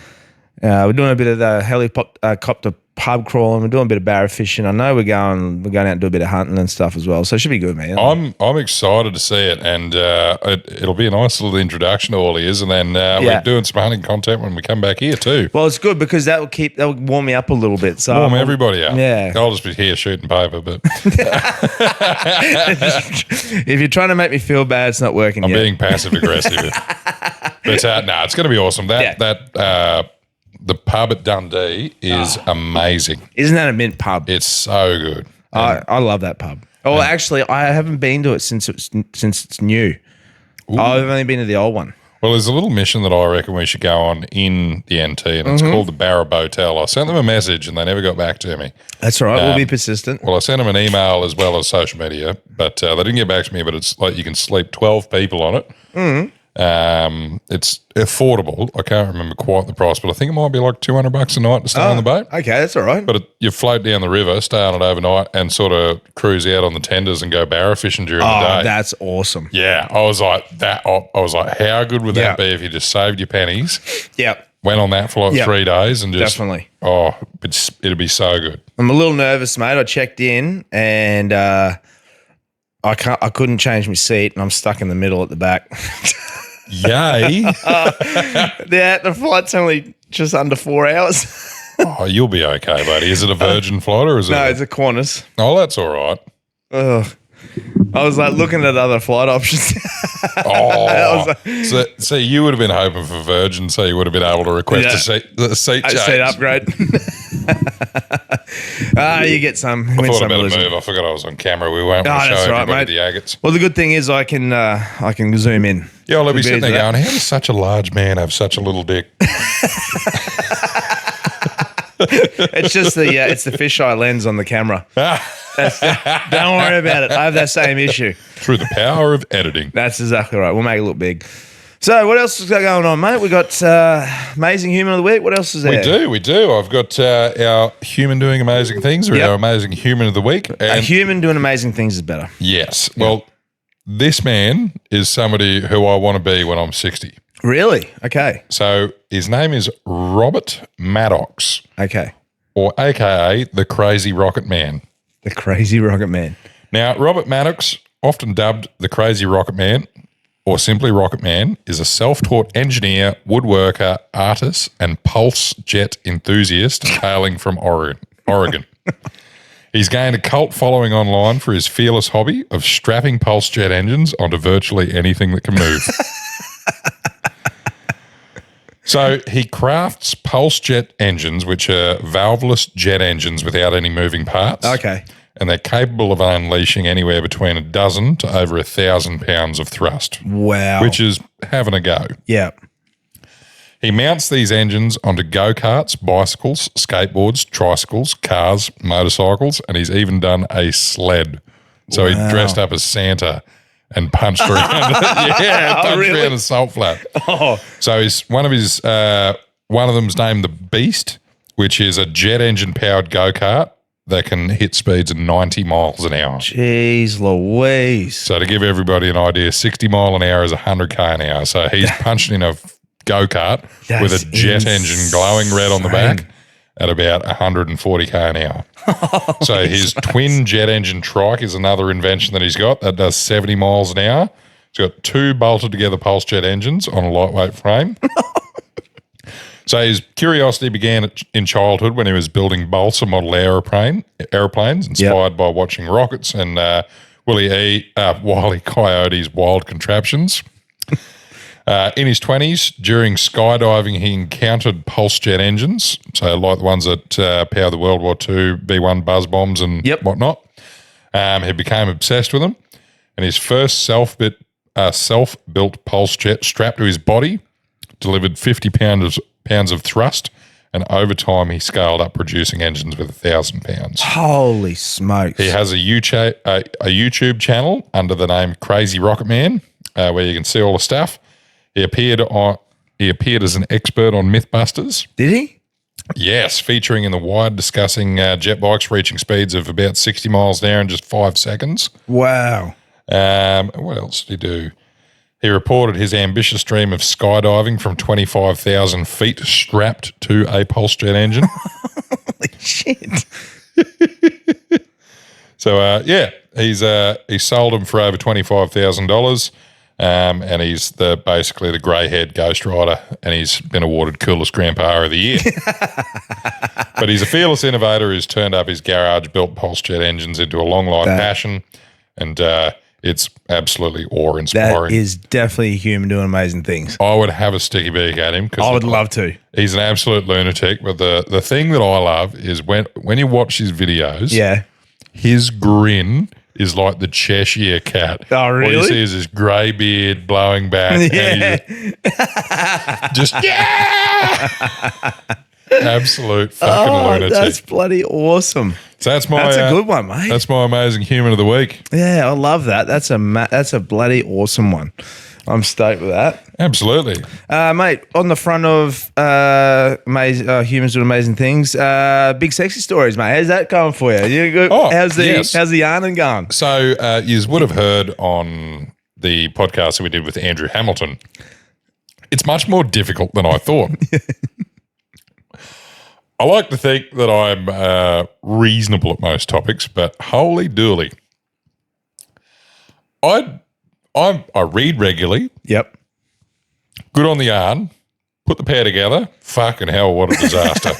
we're doing a bit of the helicopter pub crawling. We're doing a bit of barra fishing. I know we're going out and do a bit of hunting and stuff as well. So it should be good, man. I'm excited to see it, and it'll be a nice little introduction to all ears. And then we're doing some hunting content when we come back here too. Well, it's good because that will warm me up a little bit. So warm everybody up. Yeah, I'll just be here shooting paper, but if you're trying to make me feel bad, it's not working. I'm being passive aggressive. But it's going to be awesome. The pub at Dundee is amazing. Isn't that a mint pub? It's so good. I love that pub. Oh, actually, I haven't been to it since it's new. Ooh. I've only been to the old one. Well, there's a little mission that I reckon we should go on in the NT, and it's called the Barra Botel. I sent them a message, and they never got back to me. That's all right. We'll be persistent. Well, I sent them an email as well as social media, but they didn't get back to me. But it's like you can sleep 12 people on it. Mm-hmm. It's affordable. I can't remember quite the price, but I think it might be like $200 a night to stay on the boat. Okay, that's all right. But you float down the river, stay on it overnight, and sort of cruise out on the tenders and go barra fishing during the day. That's awesome. Yeah, I was like, how good would that be if you just saved your pennies? Yep. Went on that for like 3 days and just definitely. Oh, it'd be so good. I'm a little nervous, mate. I checked in and I couldn't change my seat, and I'm stuck in the middle at the back. Yay. The flight's only just under 4 hours. Oh, you'll be okay, buddy. Is it a Virgin flight or is it? No, it's a Qantas. Oh, that's all right. Ugh. I was like looking at other flight options. So you would have been hoping for Virgin, so you would have been able to request a seat change. Seat upgrade. You get some. I thought I better move. I forgot I was on camera. We won't show everybody the agates. Well, the good thing is I can zoom in. Yeah, I'll be sitting there going, how does such a large man have such a little dick? It's just it's the fisheye lens on the camera. Don't worry about it. I have that same issue. Through the power of editing. That's exactly right. We'll make it look big. So what else is going on, mate? We got Amazing Human of the Week. What else is there? We do. I've got our human doing amazing things, or our Amazing Human of the Week. And a human doing amazing things is better. Yes. Yep. Well, this man is somebody who I want to be when I'm 60. Really? Okay. So his name is Robert Maddox. Okay. Or AKA the Crazy Rocket Man. The Crazy Rocket Man. Now, Robert Maddox, often dubbed the Crazy Rocket Man, or simply Rocket Man, is a self-taught engineer, woodworker, artist, and pulse jet enthusiast hailing from Oregon. He's gained a cult following online for his fearless hobby of strapping pulse jet engines onto virtually anything that can move. So he crafts pulse jet engines, which are valveless jet engines without any moving parts. Okay. And they're capable of unleashing anywhere between 12 to over 1,000 pounds of thrust. Wow. Which is having a go. Yeah. He mounts these engines onto go-karts, bicycles, skateboards, tricycles, cars, motorcycles, and he's even done a sled. So he dressed up as Santa and punched around. Around a salt flat. Oh. So one of them's named the Beast, which is a jet engine powered go-kart that can hit speeds of 90 miles an hour. Jeez Louise. So to give everybody an idea, 60 mile an hour is 100k an hour. So he's punching in a go-kart with a jet engine glowing red on the back at about 140k an hour. So his twin jet engine trike is another invention that he's got that does 70 miles an hour. He's got 2 bolted together pulse jet engines on a lightweight frame. So his curiosity began in childhood when he was building balsa model aeroplanes inspired by watching rockets and Wile E. Coyote's wild contraptions. In his 20s, during skydiving, he encountered pulse jet engines, so like the ones that power the World War II B-1 buzz bombs and whatnot. He became obsessed with them, and his first self-built pulse jet strapped to his body delivered 50 pounds of thrust, and over time he scaled up producing engines with 1,000 pounds. Holy smokes. He has a YouTube channel under the name Crazy Rocket Man, where you can see all the stuff. He appeared as an expert on Mythbusters. Did he? Yes, featuring in The Wire, discussing jet bikes reaching speeds of about 60 miles an hour in just 5 seconds. Wow. What else did he do? He reported his ambitious dream of skydiving from 25,000 feet strapped to a pulse jet engine. Holy shit. So, he sold them for over $25,000, and he's basically the grey-haired Ghost Rider, and he's been awarded Coolest Grandpa of the Year. But he's a fearless innovator who's turned up his garage-built pulse jet engines into a long-life passion, and it's absolutely awe-inspiring. That is definitely a human doing amazing things. I would have a sticky beak at him. I would love to. He's an absolute lunatic, but the thing that I love is when you watch his videos, his grin is like the Cheshire cat. Oh, really? All you see is his grey beard blowing back. And he's just absolute fucking lunatic. That's bloody awesome. So that's a good one, mate. That's my amazing human of the week. Yeah, I love that. That's a bloody awesome one. I'm stoked with that. Absolutely. Mate, on the front of Humans Doing Amazing Things, big sexy stories, mate. How's that going for you? You good? How's the yarning going? So you would have heard on the podcast that we did with Andrew Hamilton, it's much more difficult than I thought. I like to think that I'm reasonable at most topics, but holy dooly. I read regularly. Yep. Good on the yarn. Put the pair together. Fucking hell, what a disaster.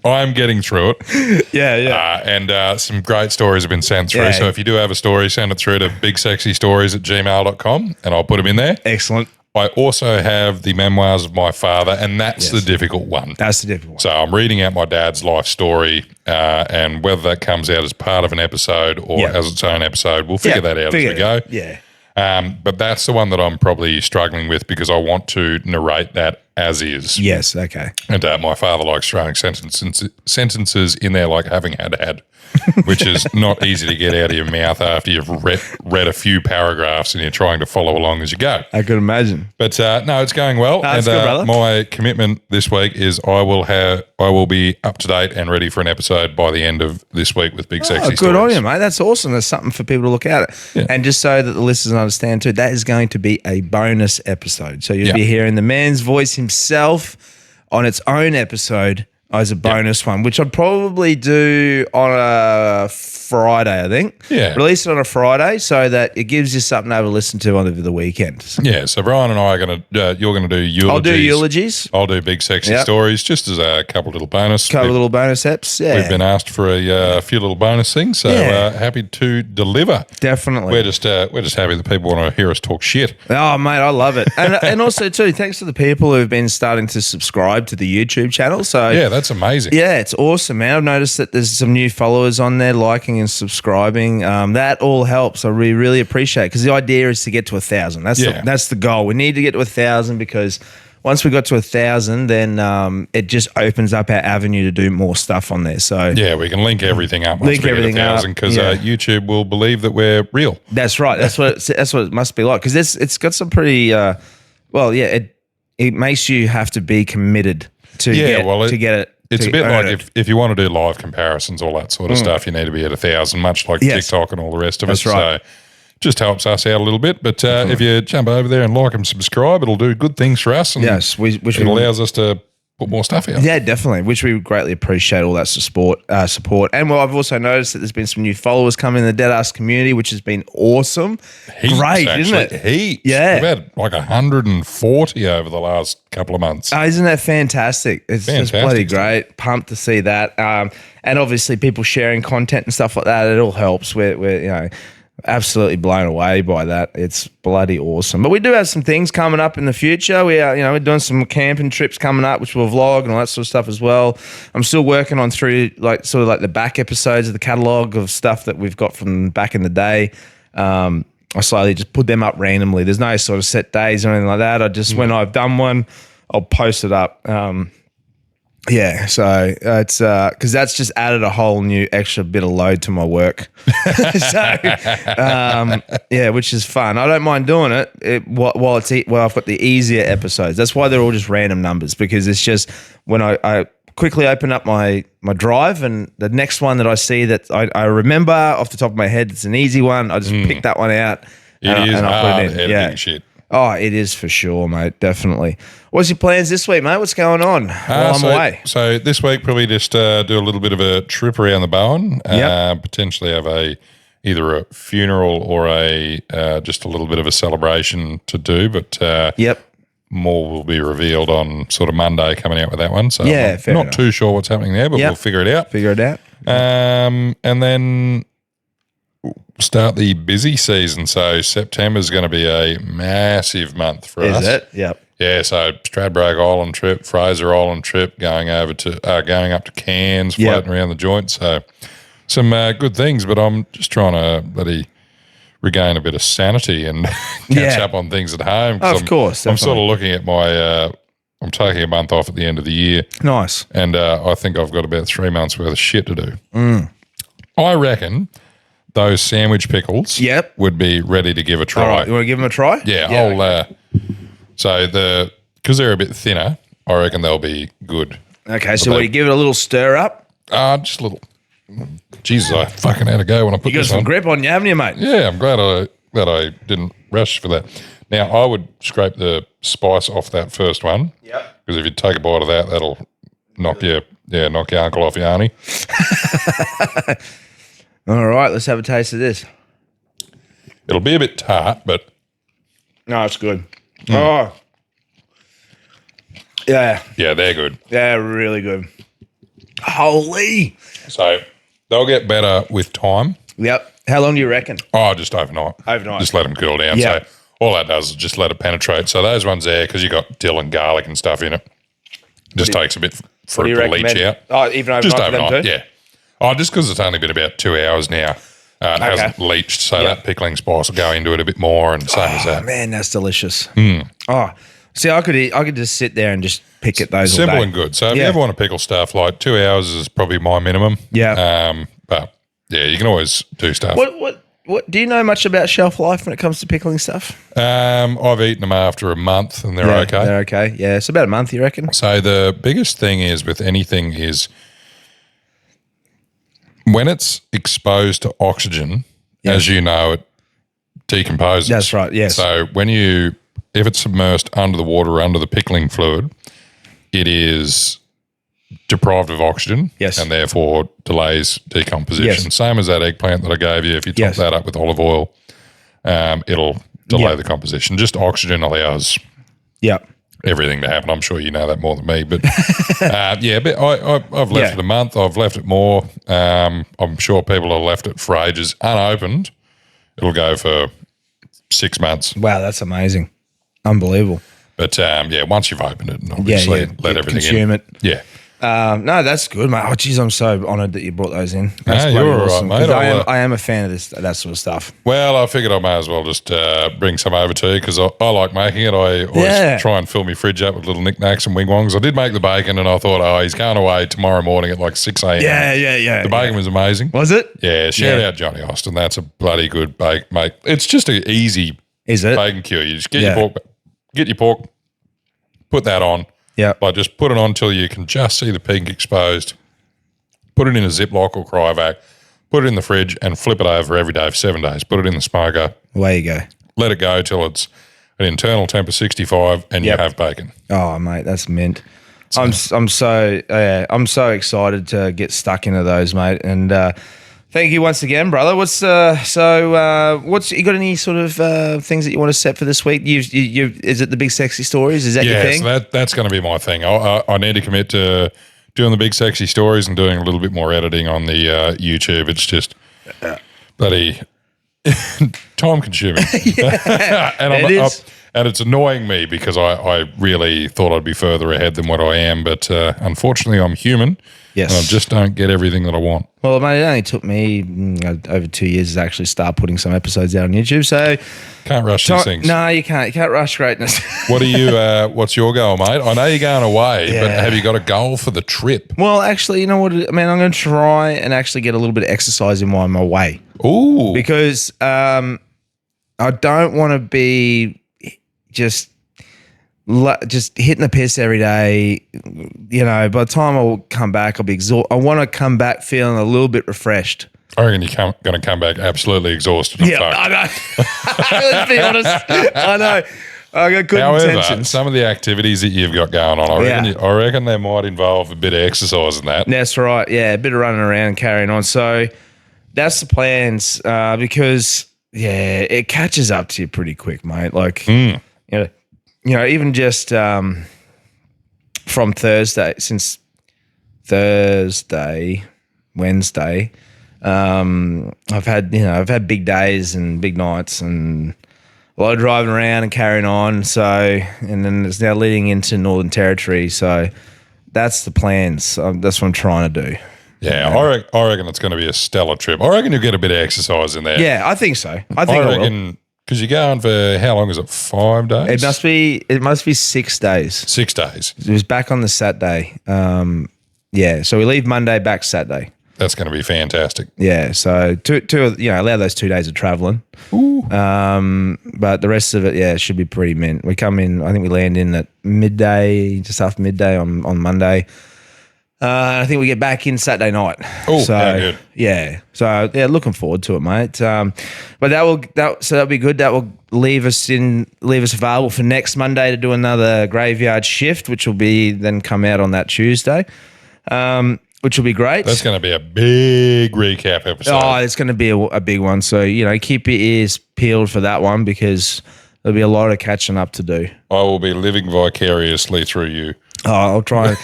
I'm getting through it. Yeah. And some great stories have been sent through. Yeah. So if you do have a story, send it through to bigsexystories@gmail.com and I'll put them in there. Excellent. I also have the memoirs of my father, and that's the difficult one. That's the difficult one. So I'm reading out my dad's life story, and whether that comes out as part of an episode or as its own episode, we'll figure that out as we go. Yeah. But that's the one that I'm probably struggling with because I want to narrate that as is. Yes, okay. And my father likes throwing sentences in there like having had, which is not easy to get out of your mouth after you've read a few paragraphs and you're trying to follow along as you go. I could imagine. But no, it's going well. That's good, brother. My commitment this week is I will be up to date and ready for an episode by the end of this week with Big Sexy Stories. Good on you, mate. That's awesome. There's something for people to look at. Yeah. And just so that the listeners understand too, that is going to be a bonus episode. So you'll be hearing the man's voice himself on its own episode as a bonus one, which I'd probably do on a Friday, I think. Yeah. Release it on a Friday so that it gives you something to have a listen to on the weekend. Yeah, so Brian and I are going to, you're going to do eulogies. I'll do eulogies. I'll do Big Sexy Stories just as a couple little bonus. Little bonus eps, yeah. We've been asked for a few little bonus things, so happy to deliver. Definitely. We're just happy that people want to hear us talk shit. Oh, mate, I love it. And also, too, thanks to the people who've been starting to subscribe to the YouTube channel. So yeah, that's amazing. Yeah, it's awesome, man. I've noticed that there's some new followers on there liking and subscribing. That all helps. I really appreciate it because the idea is to get to 1,000. That's the goal. We need to get to 1,000 because once we got to 1,000, then it just opens up our avenue to do more stuff on there. So yeah, we can link everything up. Once we get 1,000 because YouTube will believe that we're real. That's right. That's what it must be like because it's got some pretty. It makes you have to be committed to get it It's a bit like if you want to do live comparisons, all that sort of stuff, you need to be at 1,000, much like TikTok and all the rest of it. That's right. So just helps us out a little bit. But if you jump over there and like and subscribe, it'll do good things for us. And which it allows us to put more stuff out. Yeah, definitely, which we greatly appreciate all that support. And I've also noticed that there's been some new followers coming in the Deadass community, which has been awesome. Great, actually. isn't it? Heaps. Yeah. We've had like 140 over the last couple of months. Isn't that fantastic? It's just bloody great. Pumped to see that. And obviously people sharing content and stuff like that, it all helps. We're absolutely blown away by that. It's bloody awesome. But we do have some things coming up in the future. We're doing some camping trips coming up, which we'll vlog and all that sort of stuff as well. I'm still working on through like the back episodes of the catalog of stuff that we've got from back in the day. I slowly just put them up randomly. There's no sort of set days or anything like that. I just, when I've done one, I'll post it up. Yeah, so it's because that's just added a whole new extra bit of load to my work. Which is fun. I don't mind doing it while I've got the easier episodes. That's why they're all just random numbers, because it's just when I quickly open up my drive and the next one that I see that I remember off the top of my head, it's an easy one. I just pick that one out. And I put it in. Shit. Oh, it is for sure, mate. Definitely. What's your plans this week, mate? What's going on while I'm away? So this week, probably just do a little bit of a trip around the Bowen. Potentially have either a funeral or just a little bit of a celebration to do. But more will be revealed on sort of Monday coming out with that one. So I'm not too sure what's happening there, but we'll figure it out. And then start the busy season. So September is going to be a massive month for us. Is it? Yep. Yeah. So Stradbroke Island trip, Fraser Island trip, going up to Cairns, floating around the joint. So some good things, but I'm just trying to regain a bit of sanity and catch up on things at home. Of course. I'm sort of looking at my. I'm taking a month off at the end of the year. Nice. And I think I've got about 3 months worth of shit to do. I reckon those sandwich pickles would be ready to give a try. Right, you want to give them a try? Yeah. Because they're a bit thinner, I reckon they'll be good. Okay, so you give it a little stir up? Just a little. Jesus, I fucking had to go when I put this on. You got some grip on you, haven't you, mate? Yeah, I'm glad I didn't rush for that. Now, I would scrape the spice off that first one. Yep. Because if you take a bite of that, that'll knock your uncle off your auntie. All right, let's have a taste of this. It'll be a bit tart, but... No, it's good. Oh. Yeah. Yeah, they're good. Yeah, really good. Holy. So they'll get better with time. Yep. How long do you reckon? Oh, just overnight. Just let them cool down. Yeah. So all that does is just let it penetrate. So those ones there, because you got dill and garlic and stuff in it, just takes a bit for it to leach out. Oh, even overnight? Just overnight, yeah. Oh, just because it's only been about 2 hours now. It hasn't leached, so that pickling spice will go into it a bit more, and same as that. Man, that's delicious. Oh, see, I could just sit there and just pick at those Simple all day. and good. So if you ever want to pickle stuff, like 2 hours is probably my minimum. Yeah. But yeah, you can always do stuff. What do you know much about shelf life when it comes to pickling stuff? I've eaten them after a month, and they're okay. They're okay. Yeah, it's about a month, you reckon? So the biggest thing is with anything is when it's exposed to oxygen, as you know, it decomposes. That's right, yes. So if it's submersed under the water, under the pickling fluid, it is deprived of oxygen and therefore delays decomposition. Yes. Same as that eggplant that I gave you. If you top that up with olive oil, it'll delay the composition. Just oxygen allows everything to happen. I'm sure you know that more than me. But but I've left it a month. I've left it more. I'm sure people have left it for ages. Unopened, it'll go for 6 months. Wow, that's amazing. Unbelievable. But once you've opened it, and obviously let everything consume it. Yeah. No, that's good, mate. Oh, geez, I'm so honoured that you brought those in. That's you're awesome. All right, mate. I am a fan of that sort of stuff. Well, I figured I may as well just bring some over to you because I like making it. I always try and fill my fridge up with little knickknacks and wing-wongs. I did make the bacon and I thought, he's going away tomorrow morning at like 6 a.m. Yeah. The bacon was amazing. Was it? Yeah, shout out Johnny Austin. That's a bloody good bacon, mate. It's just an easy bacon cure. You just get your pork, put that on. Yeah. Like just put it on till you can just see the pink exposed. Put it in a Ziploc or cryovac. Put it in the fridge and flip it over every day for 7 days. Put it in the smoker. Away you go. Let it go till it's an internal temp of 65 and you have bacon. Oh, mate, that's mint. I'm so excited to get stuck into those, mate. And thank you once again, brother. What's you got any sort of things that you want to set for this week? Is it the big sexy stories? Is that your thing? So that's going to be my thing. I need to commit to doing the big sexy stories and doing a little bit more editing on the YouTube. It's just bloody time consuming. And it's annoying me because I really thought I'd be further ahead than what I am. But unfortunately, I'm human. Yes. And I just don't get everything that I want. Well, mate, it only took me over 2 years to actually start putting some episodes out on YouTube. So can't rush these things. No, you can't. You can't rush greatness. What are you? What's your goal, mate? I know you're going away, but have you got a goal for the trip? Well, actually, you know what? I mean, I'm going to try and actually get a little bit of exercise in while I'm away. Ooh. Because I don't want to be just hitting the piss every day. You know, by the time I'll come back, I'll be exhausted. I want to come back feeling a little bit refreshed. I reckon you're going to come back absolutely exhausted. Yeah, I know. Let's be honest. I know. I got good intentions. Some of the activities that you've got going on, I reckon they might involve a bit of exercise in that. That's right. Yeah, a bit of running around and carrying on. So that's the plans because, it catches up to you pretty quick, mate. Like, you know, even just from since Thursday, Wednesday, I've had big days and big nights and a lot of driving around and carrying on. So, and then it's now leading into Northern Territory. So that's the plans. That's what I'm trying to do. Yeah, I reckon it's going to be a stellar trip. I reckon you'll get a bit of exercise in there. Yeah, I think so. I reckon because you're going for how long is it? 5 days? It must be 6 days. 6 days. It was back on the Saturday. So we leave Monday, back Saturday. That's going to be fantastic. Yeah, so allow those 2 days of traveling. Ooh. But the rest of it, it should be pretty mint. We come in, I think we land in at midday, just after midday on Monday. I think we get back in Saturday night. Oh, good. Yeah. So looking forward to it, mate. But that'll be good. That will leave us available for next Monday to do another graveyard shift, which will be then come out on that Tuesday. Which will be great. That's going to be a big recap episode. Oh, it's going to be a big one. So, keep your ears peeled for that one because there'll be a lot of catching up to do. I will be living vicariously through you. Oh, I'll try.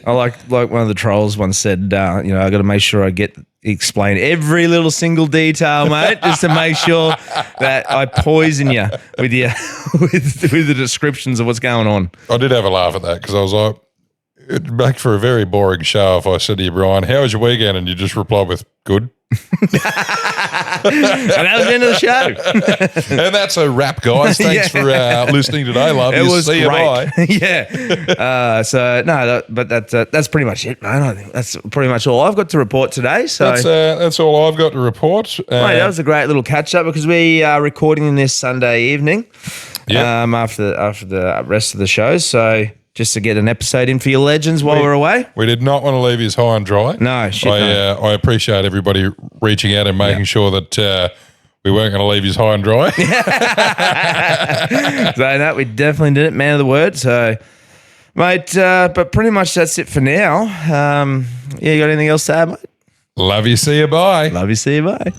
I like one of the trolls once said, I got to make sure I explain every little single detail, mate, just to make sure that I poison you with the descriptions of what's going on. I did have a laugh at that because I was like, it'd make for a very boring show if I said to you, Brian, how was your weekend? And you just reply with, good. And that was the end of the show. And that's a wrap, guys. Thanks for listening today. Love you. Was See great. You. Bye. Yeah. That's pretty much it, man. I think that's pretty much all I've got to report today. So that's all I've got to report. Mate, that was a great little catch up because we are recording this Sunday evening. After the rest of the shows. So just to get an episode in for your legends while we're away. We did not want to leave you high and dry. No, shit. I appreciate everybody reaching out and making sure that we weren't going to leave you high and dry. So we definitely did it. Man of the word. So, mate, but pretty much that's it for now. You got anything else to add, mate? Love you. See you. Bye. Love you. See you. Bye.